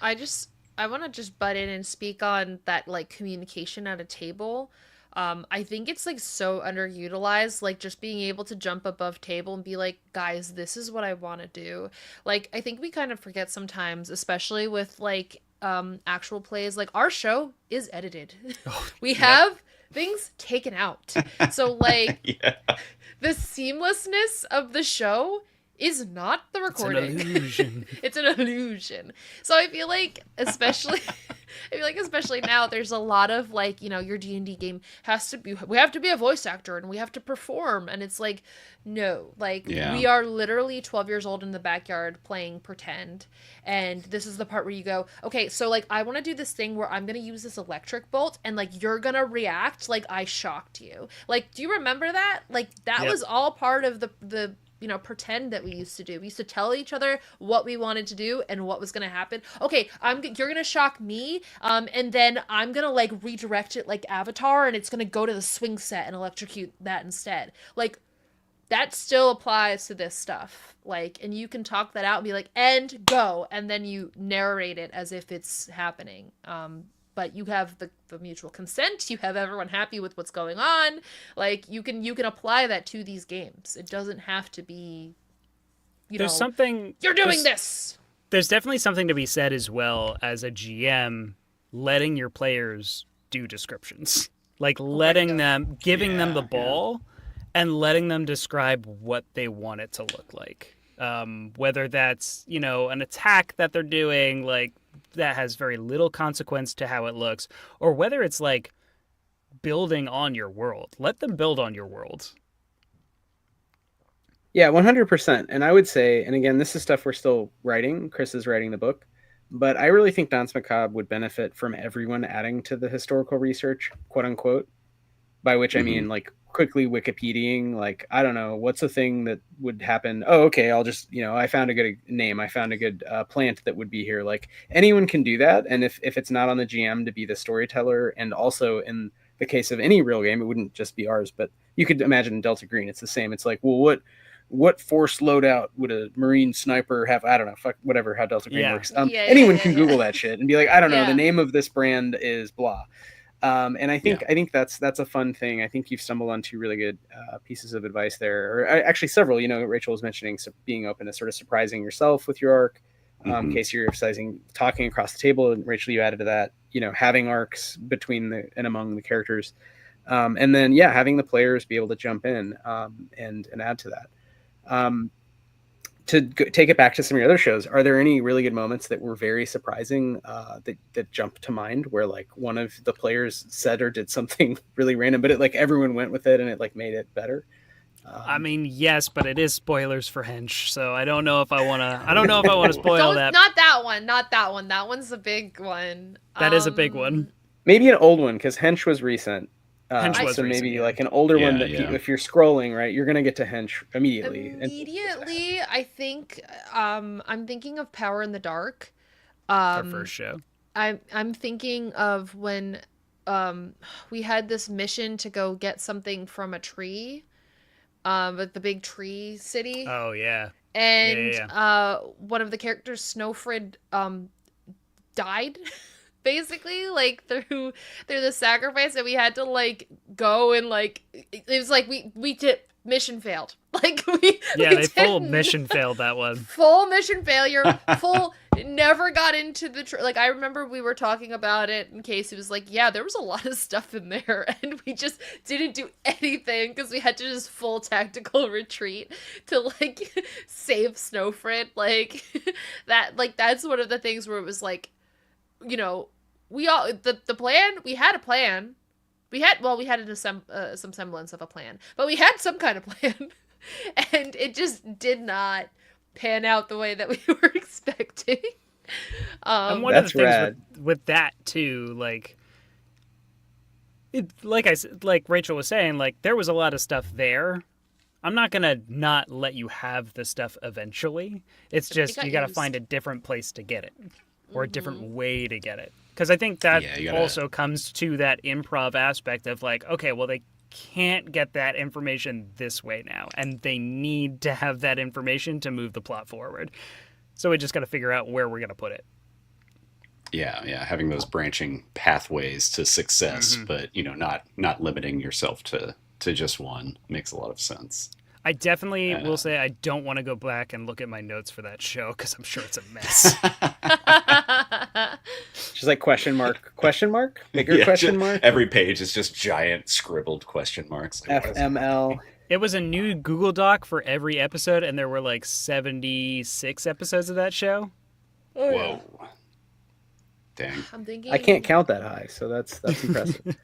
I want to just butt in and speak on that like communication at a table. I think it's like so underutilized, like just being able to jump above table and be like, guys, this is what I want to do. Like I think we kind of forget sometimes, especially with like actual plays, like our show is edited. We have things taken out. So like the seamlessness of the show is not the recording. It's an illusion. It's an illusion. So I feel like especially now there's a lot of like, you know, your D&D game we have to be a voice actor and we have to perform, and it's like no, like we are literally 12 years old in the backyard playing pretend, and this is the part where you go, okay, so like I want to do this thing where I'm going to use this electric bolt and like you're going to react like I shocked you. Like do you remember that? Like that was all part of the you know, pretend that we used to do. We used to tell each other what we wanted to do and what was going to happen. Okay, you're going to shock me, and then I'm going to, like, redirect it like Avatar, and it's going to go to the swing set and electrocute that instead. Like, that still applies to this stuff. Like, and you can talk that out and be like, and go, and then you narrate it as if it's happening. But you have the mutual consent. You have everyone happy with what's going on. Like you can apply that to these games. It doesn't have to be. You're doing this. There's definitely something to be said as well as a GM, letting your players do descriptions, like giving them the ball, and letting them describe what they want it to look like. Whether that's, you know, an attack that they're doing, like that has very little consequence to how it looks, or whether it's like building on your world. Let them build on your world. Yeah, 100%. And I would say, and again, this is stuff we're still writing. Chris is writing the book, but I really think Danse Macabre would benefit from everyone adding to the historical research, quote unquote, by which I mean like quickly Wikipediaing, like, I don't know, what's a thing that would happen? Oh, okay, I'll just, you know, I found a good name. I found a good plant that would be here. Like anyone can do that. And if it's not on the GM to be the storyteller, and also in the case of any real game, it wouldn't just be ours, but you could imagine in Delta Green, it's the same. It's like, well, what force loadout would a Marine sniper have? I don't know, whatever, how Delta Green works. Anyone can Google that shit and be like, I don't know, the name of this brand is blah. And I think that's a fun thing. I think you've stumbled on two really good pieces of advice there, or actually several. You know, Rachel was mentioning being open to sort of surprising yourself with your arc. Casey, you're emphasizing talking across the table, and Rachel, you added to that. You know, having arcs between and among the characters. And then, yeah, having the players be able to jump in and add to that. Take it back to some of your other shows, are there any really good moments that were very surprising that jumped to mind, where like one of the players said or did something really random, but it like everyone went with it and it like made it better? I mean, yes, but it is spoilers for Hench, so I don't know if I want to. I don't know if I want to spoil that. Not that one. Not that one. That one's a big one. That is a big one. Maybe an old one, because Hench was recent. Hench was so recent, maybe yeah. like an older one that Yeah. if you're scrolling, right, you're gonna get to Hench immediately. Immediately, I think I'm thinking of Power in the Dark. Our first show. I'm thinking of when we had this mission to go get something from a tree, with the big tree city. Oh yeah. And Yeah. one of the characters, Snowfrid, died. Basically, like through the sacrifice, and we had to like go and like it was like we did mission failed. Like They full mission failed that one. Full mission failure. Full never got into the like I remember we were talking about it, and Casey was like, yeah, there was a lot of stuff in there, and we just didn't do anything because we had to just full tactical retreat to like save Snowfrit. Like that's one of the things where it was like, you know, we all the plan, we had a plan. We had some semblance of a plan, but we had some kind of plan, and it just did not pan out the way that we were expecting. And one of the things with that too, like Rachel was saying, like there was a lot of stuff there. I'm not gonna not let you have the stuff eventually. It's just you gotta find a different place to get it, or a different way to get it. Because I think that also comes to that improv aspect of like, okay, well, they can't get that information this way now, and they need to have that information to move the plot forward. So we just got to figure out where we're going to put it. Yeah, having those branching pathways to success, but not limiting yourself to just one makes a lot of sense. I definitely will say I don't want to go back and look at my notes for that show because I'm sure it's a mess. Just like question mark, bigger question mark. Every page is just giant scribbled question marks. Like, FML. It was a new Google Doc for every episode, and there were like 76 episodes of that show. Oh, whoa. Yeah. Dang. I'm thinking. I can't count that high, so that's impressive.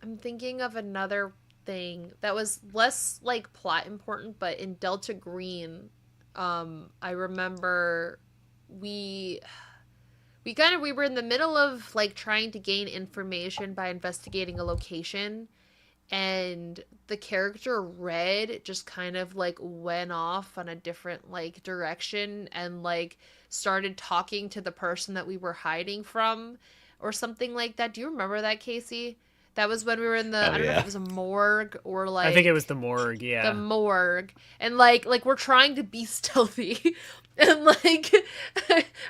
I'm thinking of another thing that was less like plot important, but in Delta Green, I remember we were in the middle of like trying to gain information by investigating a location, and the character Red just kind of like went off on a different like direction and like started talking to the person that we were hiding from or something like that. Do you remember that, Casey? That was when we were in the, I don't know if it was a morgue or like... I think it was the morgue, yeah. The morgue. And like we're trying to be stealthy. And like,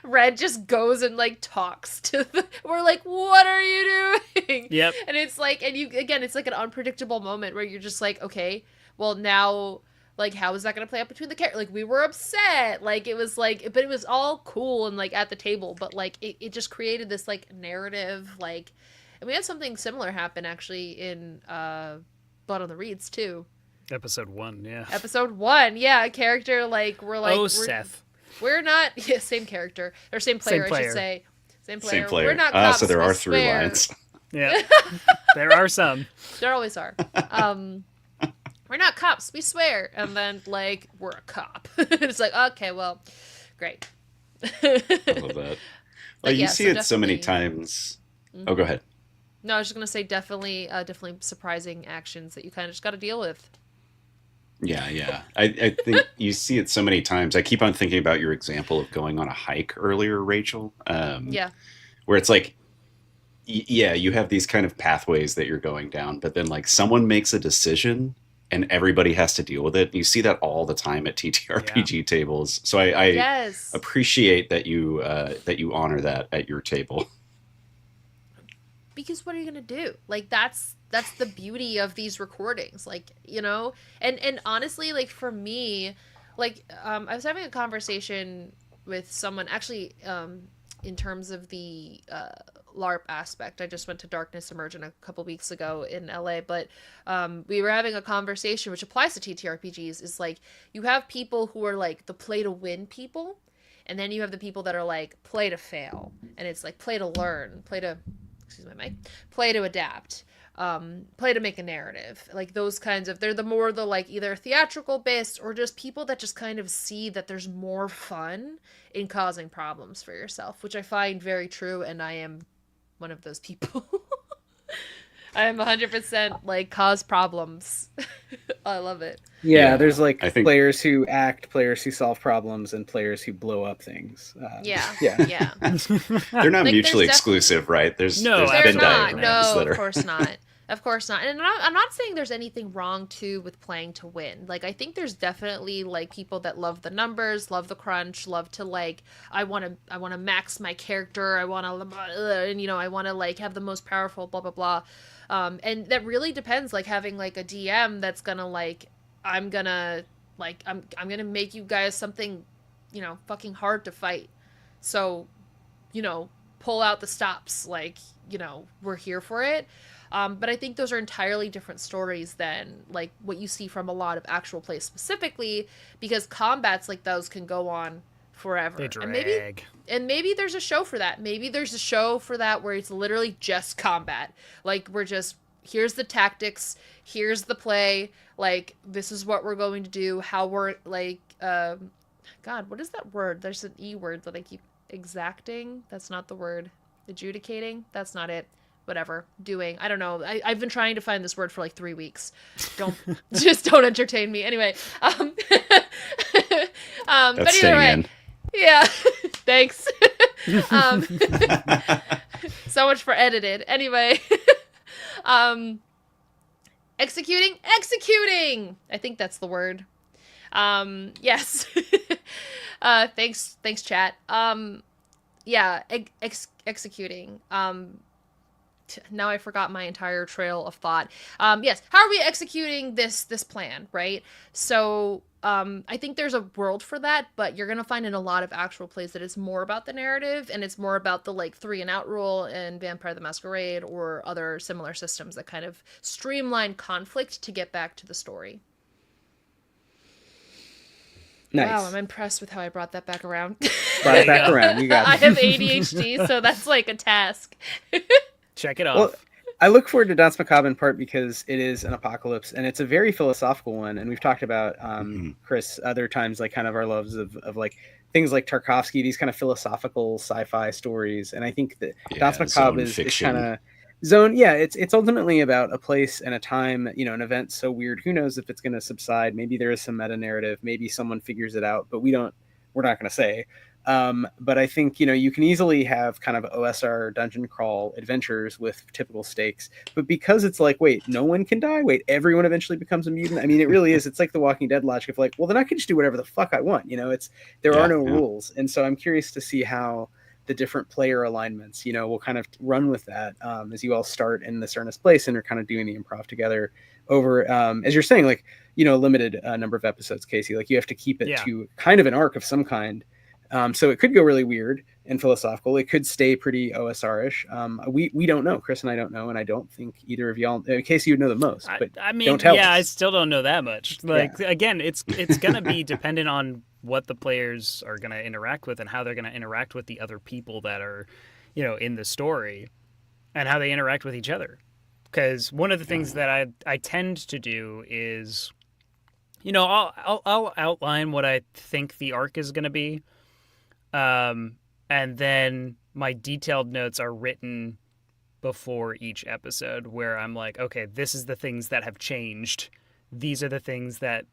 Red just goes and like talks to we're like, what are you doing? Yep. And it's like, and you, again, it's like an unpredictable moment where you're just like, okay, well now, like, how is that going to play out between the characters? Like, we were upset. Like, it was like, but it was all cool and like at the table. But like, it just created this like narrative, like, and we had something similar happen, actually, in Blood on the Reeds, too. Episode 1, yeah. Episode 1, yeah. A character, like, Seth. We're not... Yeah, same character. Or same player, I should say. Same player. We're not cops, so there are 3 swear. lines. Yeah. There are some. There always are. We're not cops, we swear. And then, like, we're a cop. It's like, okay, well, great. I love that. Well, you see it so many times... Oh, go ahead. No, I was just going to say definitely surprising actions that you kind of just got to deal with. Yeah. I think you see it so many times. I keep on thinking about your example of going on a hike earlier, Rachel. Yeah. Where it's like, yeah, you have these kind of pathways that you're going down, but then like someone makes a decision and everybody has to deal with it. You see that all the time at TTRPG tables. So I appreciate that you honor that at your table. Because what are you gonna do? Like that's the beauty of these recordings, like, you know. And honestly, like for me, like I was having a conversation with someone actually in terms of the LARP aspect. I just went to Darkness Immersion a couple weeks ago in LA, but we were having a conversation which applies to TTRPGs. Is like you have people who are like the play to win people, and then you have the people that are like play to fail, and it's like play to learn, play to adapt, play to make a narrative. Like those kinds of, they're the more the like either theatrical based or just people that just kind of see that there's more fun in causing problems for yourself, which I find very true, and I am one of those people. I am 100% like cause problems. I love it. Yeah, there's like I think players who act, players who solve problems, and players who blow up things. Yeah. They're not Like, mutually there's exclusive, right? There's No, there's they're Venn not. diagrams No, that of are course not. Of course not. And I'm not saying there's anything wrong too with playing to win. Like I think there's definitely like people that love the numbers, love the crunch, love to like I want to max my character, I want to and you know, I want to like have the most powerful blah blah blah. And that really depends, like having like a DM that's going to like I'm going to make you guys something, you know, fucking hard to fight. So, you know, pull out the stops, like, you know, we're here for it. But I think those are entirely different stories than like what you see from a lot of actual plays specifically, because combats like those can go on forever. They drag. And maybe there's a show for that. Maybe there's a show for that where it's literally just combat. Like we're just, here's the tactics, here's the play, like this is what we're going to do, how we're like, God, what is that word? There's an E word that I keep exacting. That's not the word. Adjudicating. That's not it. Whatever. Doing. I don't know. I've been trying to find this word for like 3 weeks. Don't entertain me. Anyway. But either way. in. Yeah. Thanks. So much for edited. Anyway. Executing. I think that's the word. Yes. Thanks chat. Yeah, executing. Now I forgot my entire trail of thought. Yes, how are we executing this plan, right? So I think there's a world for that, but you're gonna find in a lot of actual plays that it's more about the narrative, and it's more about the like 3 and out rule and Vampire the Masquerade or other similar systems that kind of streamline conflict to get back to the story. Nice. Wow, I'm impressed with how I brought that back around. Brought it back around. You got it. I have ADHD, so that's like a task. Check it off. Well, I look forward to Danse Macabre in part because it is an apocalypse, and it's a very philosophical one. And we've talked about, Chris, other times, like kind of our loves of like things like Tarkovsky, these kind of philosophical sci-fi stories. And I think that Danse Macabre is kind of zone. Yeah, it's ultimately about a place and a time, you know, an event so weird. Who knows if it's going to subside? Maybe there is some meta narrative. Maybe someone figures it out, but we're not going to say. But I think, you know, you can easily have kind of OSR dungeon crawl adventures with typical stakes, but because it's like, wait, no one can die. Wait, everyone eventually becomes a mutant. I mean, it really is. It's like the Walking Dead logic of like, well, then I can just do whatever the fuck I want. You know, there are no rules. And so I'm curious to see how the different player alignments, you know, will kind of run with that as you all start in this earnest place and are kind of doing the improv together over, as you're saying, like, you know, a limited number of episodes, Casey, like you have to keep it to kind of an arc of some kind. So it could go really weird and philosophical. It could stay pretty OSR-ish. We don't know. Chris and I don't know, and I don't think either of y'all. Casey, you know the most. But I mean, don't tell us. I still don't know that much. Like again, it's gonna be dependent on what the players are gonna interact with and how they're gonna interact with the other people that are, you know, in the story, and how they interact with each other. Because one of the things that I tend to do is, you know, I'll outline what I think the arc is gonna be. And then my detailed notes are written before each episode where I'm like, okay, this is the things that have changed. These are the things that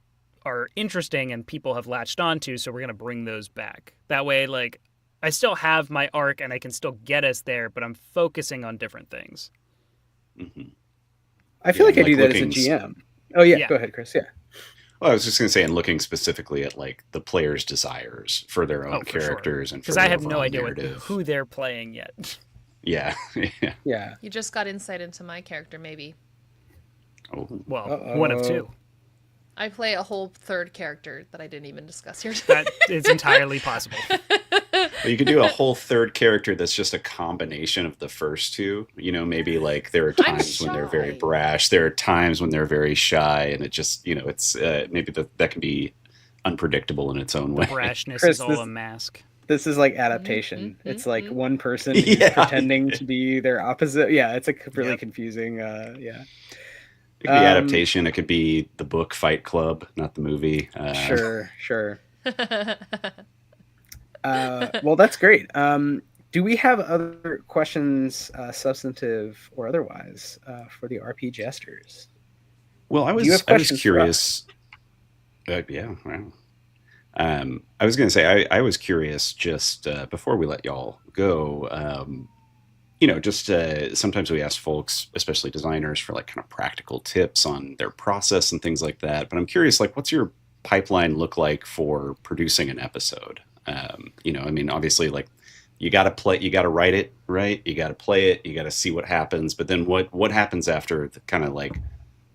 are interesting and people have latched onto. So we're going to bring those back. That way, like, I still have my arc and I can still get us there, but I'm focusing on different things. Mm-hmm. I feel like I do that as a GM. Oh yeah. Go ahead, Chris. Yeah. Well, I was just going to say, and looking specifically at like the players' desires for their own characters, and because I have no idea who they're playing yet. Yeah. You just got insight into my character, maybe. Oh. Well, one of two. I play a whole third character that I didn't even discuss here. That is entirely possible. Well, you could do a whole third character that's just a combination of the first two. You know, maybe like there are I'm times when they're very shy. brash, there are times when they're very shy, and it just, you know, it's maybe that can be unpredictable in its own The way. brashness Chris, is all a mask. This is like adaptation. It's like one person is Yeah. pretending to be their opposite. Yeah, it's like really Yep. confusing. Yeah. It could be adaptation. It could be the book Fight Club, not the movie. Sure. Well, that's great. Do we have other questions, substantive or otherwise, for the RP Jesters? Well, I Do you have was questions for curious. Yeah, wow. I was going to say I was curious just before we let y'all go. You know, just sometimes we ask folks, especially designers, for like kind of practical tips on their process and things like that. But I'm curious, like, what's your pipeline look like for producing an episode? You know, I mean, obviously, like, you got to write it, right? You got to play it, you got to see what happens. But then what happens after the kind of like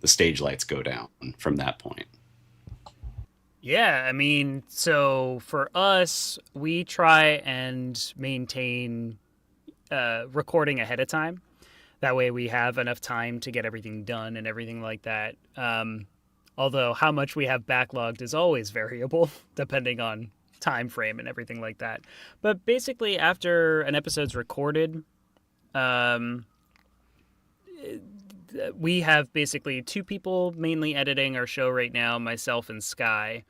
the stage lights go down from that point? Yeah, I mean, so for us, we try and maintain recording ahead of time. That way we have enough time to get everything done and everything like that. Although how much we have backlogged is always variable depending on time frame and everything like that. But basically after an episode's recorded, we have basically two people mainly editing our show right now, myself and Sky,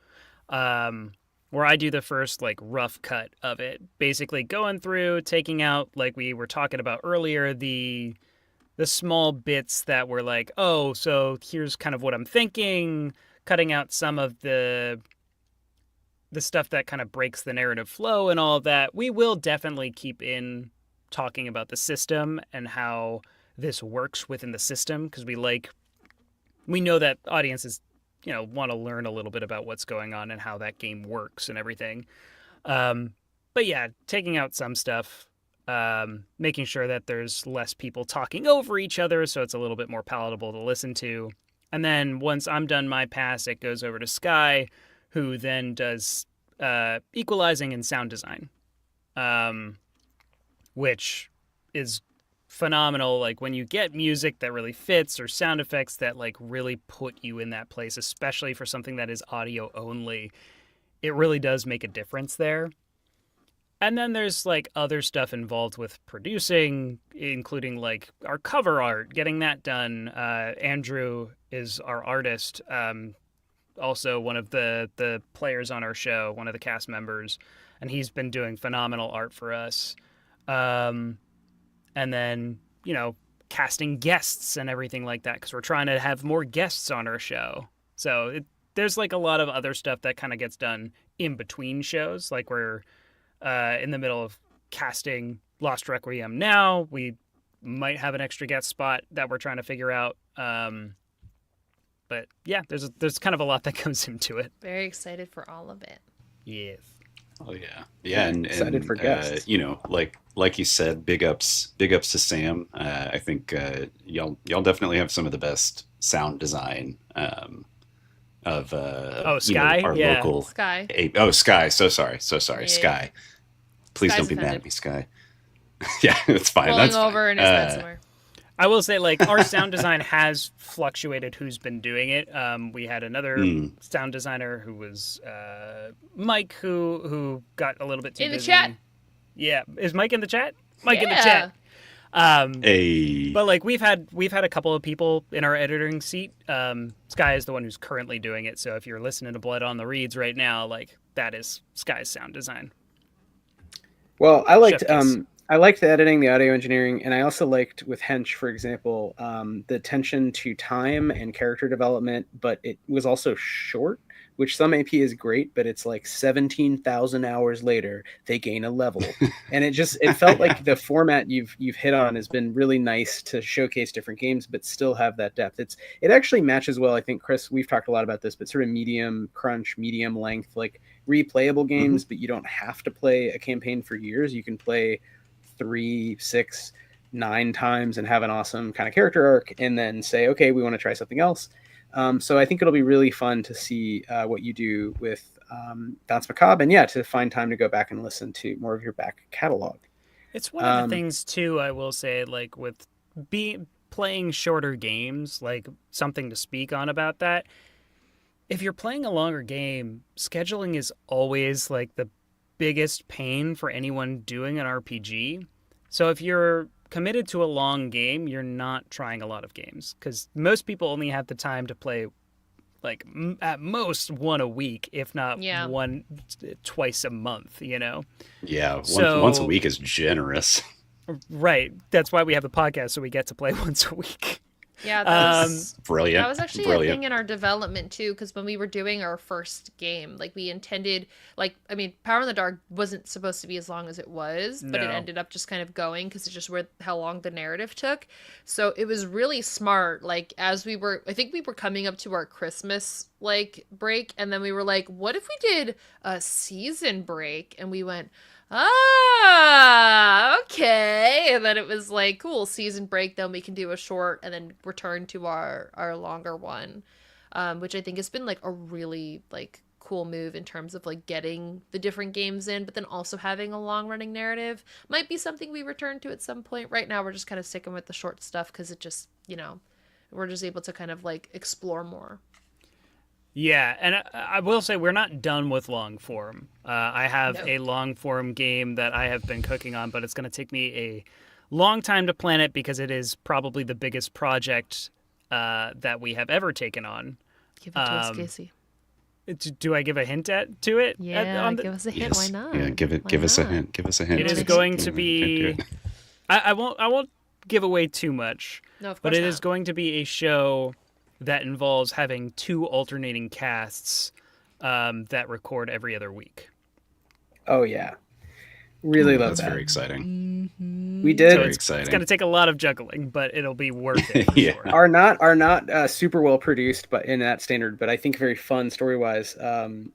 where I do the first like rough cut of it, basically going through, taking out, like we were talking about earlier, the small bits that were like, oh, so here's kind of what I'm thinking, cutting out some of the stuff that kind of breaks the narrative flow and all of that. We will definitely keep in talking about the system and how this works within the system, because we know that audiences, you know, want to learn a little bit about what's going on and how that game works and everything. But yeah, taking out some stuff, making sure that there's less people talking over each other so it's a little bit more palatable to listen to. And then once I'm done my pass, it goes over to Sky, who then does equalizing and sound design, which is phenomenal. Like when you get music that really fits or sound effects that like really put you in that place, especially for something that is audio only, it really does make a difference there. And then there's like other stuff involved with producing, including like our cover art, getting that done. Andrew is our artist, also one of the players on our show, one of the cast members, and he's been doing phenomenal art for us. And then, you know, casting guests and everything like that, because we're trying to have more guests on our show. So there's like a lot of other stuff that kind of gets done in between shows. Like we're in the middle of casting Lost Requiem now. We might have an extra guest spot that we're trying to figure out. But yeah, there's kind of a lot that goes into it. Very excited for all of it. Yes. Oh yeah, and Excited for guests. you know, like you said, big ups to Sam. I think y'all definitely have some of the best sound design of Sky, our yeah. local Sky. Sky. So sorry, Yeah. Sky. Please Sky's don't be mad offended. at me, Sky. Yeah, it's fine. Rolling That's fine. over in his bed somewhere. I will say, like, our sound design has fluctuated who's been doing it. We had another sound designer who was Mike, who got a little bit too In the busy. chat. Yeah, is Mike in the chat? Mike in the Yeah. chat. Hey. But like we've had a couple of people in our editing seat. Sky is the one who's currently doing it. So if you're listening to Blood on the Reeds right now, like that is Sky's sound design. Well, I liked Chef kiss. I liked the editing, the audio engineering, and I also liked with Hench, for example, the attention to time and character development, but it was also short, which some AP is great, but it's like 17,000 hours later, they gain a level. And it felt like the format you've hit on has been really nice to showcase different games, but still have that depth. It actually matches well. I think, Chris, we've talked a lot about this, but sort of medium crunch, medium length, like replayable games, but you don't have to play a campaign for years. You can play 3, 6, 9 times and have an awesome kind of character arc and then say, okay, we want to try something else. So I think it'll be really fun to see what you do with Danse Macabre, and to find time to go back and listen to more of your back catalog. It's one of the things too, I will say, like with playing shorter games, like something to speak on about that. If you're playing a longer game, scheduling is always like the biggest pain for anyone doing an RPG. So if you're committed to a long game, you're not trying a lot of games, because most people only have the time to play like at most one a week, if not one twice a month, you know? Yeah, So, once a week is generous. Right. That's why we have the podcast, so we get to play once a week. Yeah, that was Brilliant. That was actually a thing in our development too, because when we were doing our first game, like we intended, like, I mean, Power in the Dark wasn't supposed to be as long as it was, but it ended up just kind of going because it's just how long the narrative took. So it was really smart. Like as I think we were coming up to our Christmas like break, and then we were like, what if we did a season break? And we went, okay. And then it was like, cool, season break, then we can do a short and then return to our longer one, which I think has been like a really like cool move in terms of like getting the different games in, but then also having a long running narrative. Might be something we return to at some point. Right now we're just kind of sticking with the short stuff because it just, we're just able to kind of like explore more. Yeah, and I will say we're not done with long form. I have a long form game that I have been cooking on, but it's going to take me a long time to plan it because it is probably the biggest project that we have ever taken on. Give it to us, Casey. Do I give a hint to it? Yeah, give us a hint. Yes. Why not? Yeah, give us a hint. Give us a hint. It is going to be. I won't give away too much. No, of course but it not. is going to be a show that involves having 2 alternating casts that record every other week. Oh yeah, really love That's that. very exciting. We did. Very It's exciting. going to take a lot of juggling, but it'll be worth it. For Yeah. sure. Are not super well produced, but in that standard, but I think very fun story wise.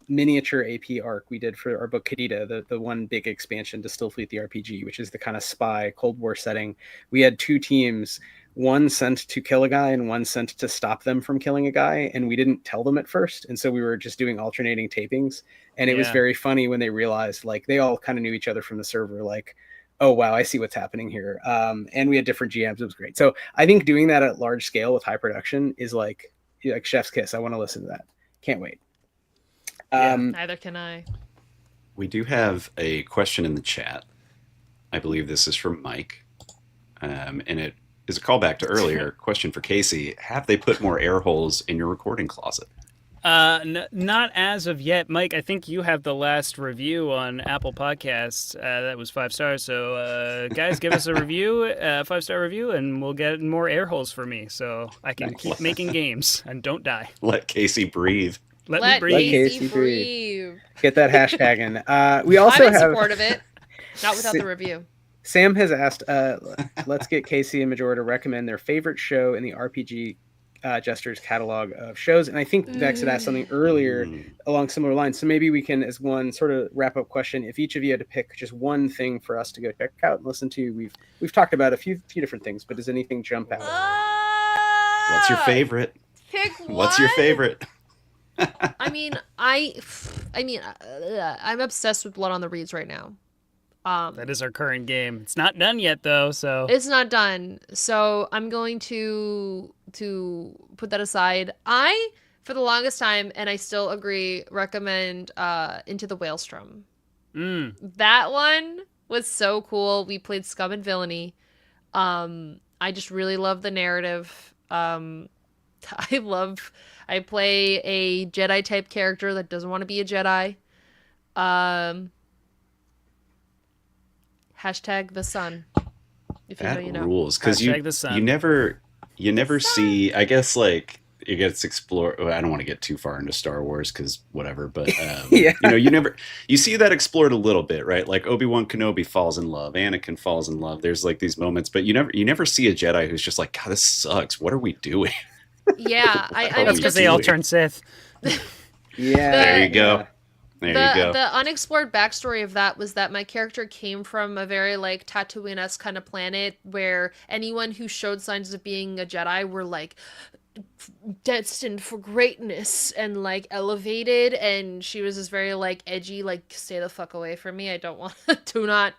Miniature AP arc we did for our book Kadita, the one big expansion to Stillfleet the RPG, which is the kind of spy Cold War setting. We had 2 teams. One sent to kill a guy and one sent to stop them from killing a guy, and we didn't tell them at first, and so we were just doing alternating tapings, and it was very funny when they realized, like, they all kind of knew each other from the server, like, oh wow, I see what's happening here. And we had different GMs. It was great. So I think doing that at large scale with high production is like chef's kiss. I want to listen to that. Can't wait. Neither can I. We do have a question in the chat. I believe this is from Mike, and it is a callback to earlier question for Casey. Have they put more air holes in your recording closet? Not as of yet, Mike. I think you have the last review on Apple Podcasts. That was 5 stars. So, guys, give us a review, 5-star review, and we'll get more air holes for me, so I can keep making games and don't die. Let Casey breathe. Let me breathe. Let Casey breathe. Get that hashtag in. We also I'm in have support of it. Not without the review. Sam has asked, let's get Casey and Majora to recommend their favorite show in the RPG Jesters catalog of shows. And I think Vex had asked something earlier along similar lines. So maybe we can, as one sort of wrap up question, if each of you had to pick just one thing for us to go check out and listen to. We've talked about a few different things, but does anything jump out? What's your favorite? Pick one. What's your favorite? I'm obsessed with Blood on the Reeds right now. That is our current game. It's not done yet, though, so... It's not done. So I'm going to put that aside. I, for the longest time, and I still agree, recommend Into the Whalestrom. That one was so cool. We played Scum and Villainy. I just really love the narrative. I play a Jedi-type character that doesn't want to be a Jedi. Hashtag the sun. If you know, you know. Rules, because you never see. I guess like it gets explored. I don't want to get too far into Star Wars because whatever. But you see that explored a little bit, right? Like Obi-Wan Kenobi falls in love, Anakin falls in love. There's like these moments, but you never see a Jedi who's just like, God, this sucks. What are we doing? Yeah, that's because they all turn Sith. There you go. There you go. The unexplored backstory of that was that my character came from a very like Tatooine-esque kind of planet where anyone who showed signs of being a Jedi were like destined for greatness and like elevated, and she was just very like edgy, like stay the fuck away from me, I don't want to not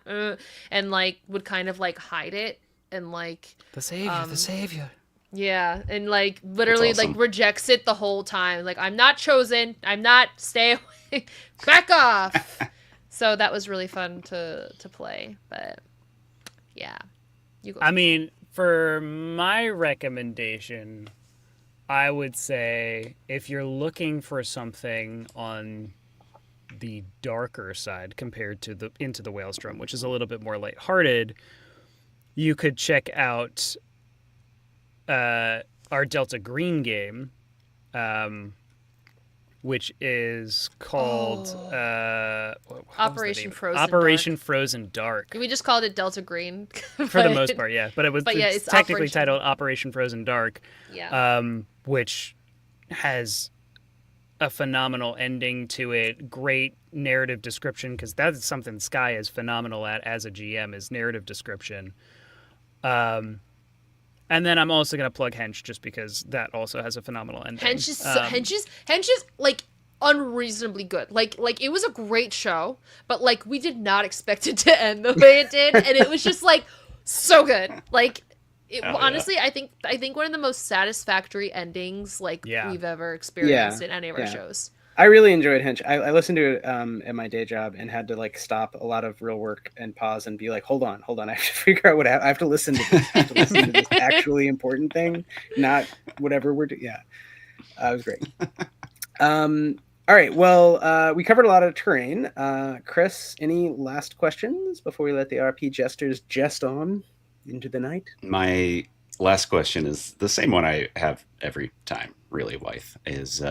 and like would kind of like hide it and like The savior. yeah, and like literally That's awesome. like rejects it the whole time, like I'm not chosen, I'm not, stay away, back off. So that was really fun to play. But yeah, you go. I mean, for my recommendation, I would say if you're looking for something on the darker side compared to the Into the Whalestrom, which is a little bit more lighthearted, you could check out our Delta Green game, which is called Operation Frozen Operation Dark. Frozen Dark. We just called it Delta Green For the most part, yeah. But yeah, it's it's technically Operation- titled Operation Frozen Dark, Yeah. which has a phenomenal ending to it, great narrative description, because that's something Sky is phenomenal at as a GM, is narrative description. And then I'm also going to plug Hench, just because that also has a phenomenal ending. Hench is like unreasonably good. Like it was a great show, but like we did not expect it to end the way it did, and it was just like so good. Like it, honestly, I think one of the most satisfactory endings like we've ever experienced in any of our shows. I really enjoyed Hench. I listened to it at my day job and had to like stop a lot of real work and pause and be like, hold on. I have to figure out what I have to listen to this. I have to listen to this actually important thing, not whatever we're doing. Yeah, it was great. All right. Well, we covered a lot of terrain. Chris, any last questions before we let the RP Jesters jest on into the night? My last question is the same one I have every time, really, Wythe, is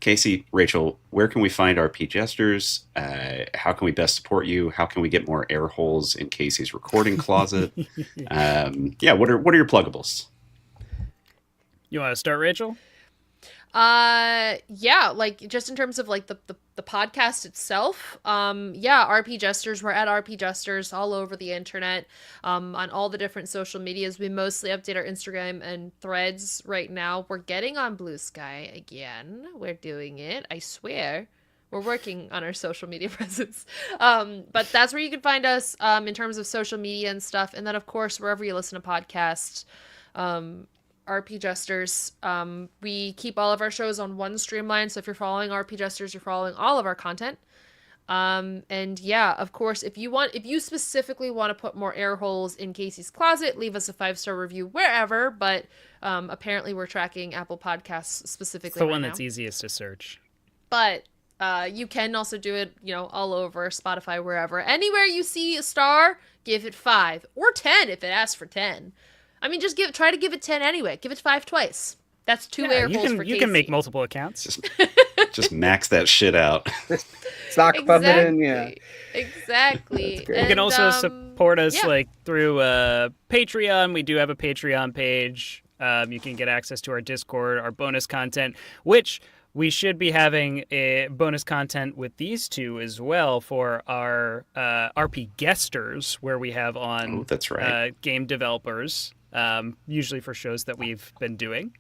Casey, Rachel, where can we find RP Jesters? How can we best support you? How can we get more air holes in Casey's recording closet? What are your pluggables? You want to start, Rachel? Yeah, like just in terms of like the podcast itself, RP Jesters, we're at RP Jesters all over the internet, on all the different social medias. We mostly update our Instagram and Threads right now. We're getting on Blue Sky again. We're doing it, I swear. We're working on our social media presence. But that's where you can find us in terms of social media and stuff. And then of course, wherever you listen to podcasts, RP Jesters. We keep all of our shows on one streamline, so if you're following RP Jesters, you're following all of our content. And yeah, of course, if you specifically want to put more air holes in Casey's closet, leave us a 5-star review wherever, but apparently we're tracking Apple Podcasts specifically. It's the right one now. that's easiest to search. But you can also do it, all over Spotify, wherever. Anywhere you see a star, give it 5 or 10 if it asks for 10. I mean, just try to give it 10 anyway. Give it 5 twice. That's 2 air holes for Casey. You can make multiple accounts. Just max that shit out. Sock pump it in, yeah. Exactly. You can also support us like through Patreon. We do have a Patreon page. You can get access to our Discord, our bonus content, which we should be having a bonus content with these two as well for our RP Guesters, where we have on that's right. Game developers, usually for shows that we've been doing.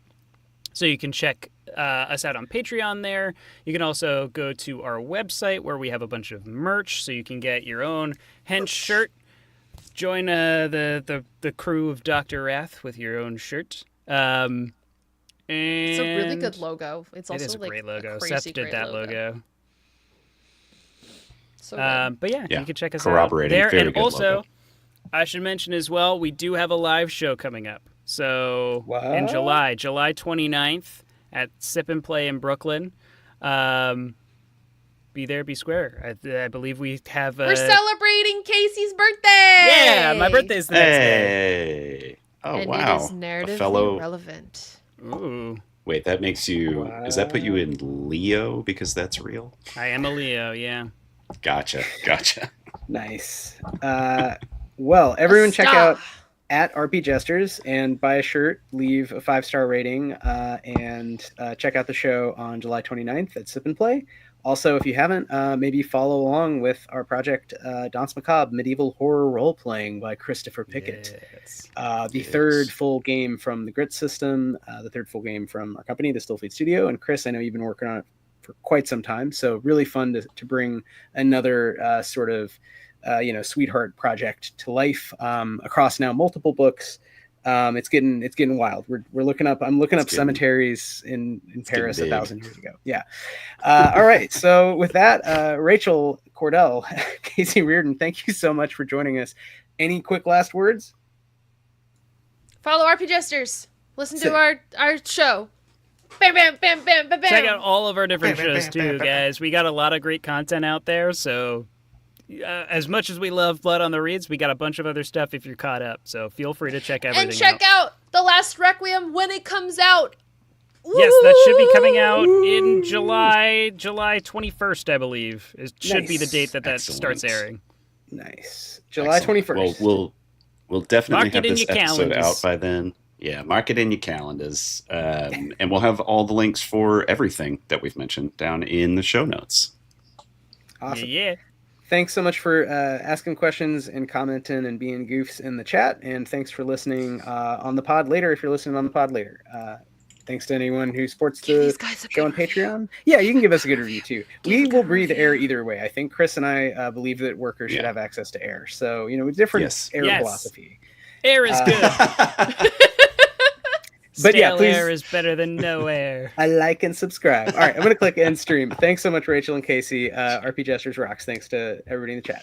So you can check us out on Patreon there. You can also go to our website where we have a bunch of merch, so you can get your own Hench shirt. Join the crew of Dr. Wrath with your own shirt. It's a really good logo. It's also a great logo. Crazy Seth did that logo. So good. But yeah, you can check us out Corroborating, there. very And good also, logo. I should mention as well, we do have a live show coming up. So What? in July 29th at Sip and Play in Brooklyn. Be there, be square. I believe we have. We're celebrating Casey's birthday. Yeah, my birthday's the next day. Hey! Oh, and wow. it is narratively A fellow... relevant. Ooh, Wait, that makes you... Wow. Does that put you in Leo because that's real? I am a Leo. Yeah. Gotcha. Nice. Well, everyone check Stop. out at RP Jesters, and buy a shirt, leave a 5-star rating, and check out the show on July 29th at Sip and Play. Also, if you haven't, maybe follow along with our project, Danse Macabre, Medieval Horror Role-Playing by Christopher Pickett. Yes. The third full game from the Grit system, the third full game from our company, the Stillfleet Studio. And Chris, I know you've been working on it for quite some time, so really fun to bring another sort of sweetheart project to life across now multiple books. It's getting wild. We're looking up. I'm looking up cemeteries in Paris 1,000 years ago. Yeah. All right. So with that, Rachel, Kordell, Casey, Reardon, thank you so much for joining us. Any quick last words? Follow RP Jesters. Listen to our show. Bam, bam, bam, bam, bam, bam. Check out all of our different shows too, guys. We got a lot of great content out there, so as much as we love Blood on the Reeds, we got a bunch of other stuff if you're caught up, so feel free to check everything out. And check out The Last Requiem when it comes out. Yes, that should be coming out in July 21st, I believe. It should be the date that starts airing. Nice. July 21st. Well, we'll definitely have this episode calendars out by then. Yeah, mark it in your calendars. And we'll have all the links for everything that we've mentioned down in the show notes. Awesome. Yeah. Thanks so much for asking questions and commenting and being goofs in the chat. And thanks for listening on the pod later if you're listening on the pod later. Thanks to anyone who supports the show on Patreon. Yeah, you can give us a good review too. We will breathe air either way. I think Chris and I believe that workers should have access to air. So, different air philosophy. Air is good. But yeah, please. Air is better than no air. I like and subscribe. All right, I'm going to click end stream. Thanks so much, Rachel and Casey. RP Jesters rocks. Thanks to everybody in the chat.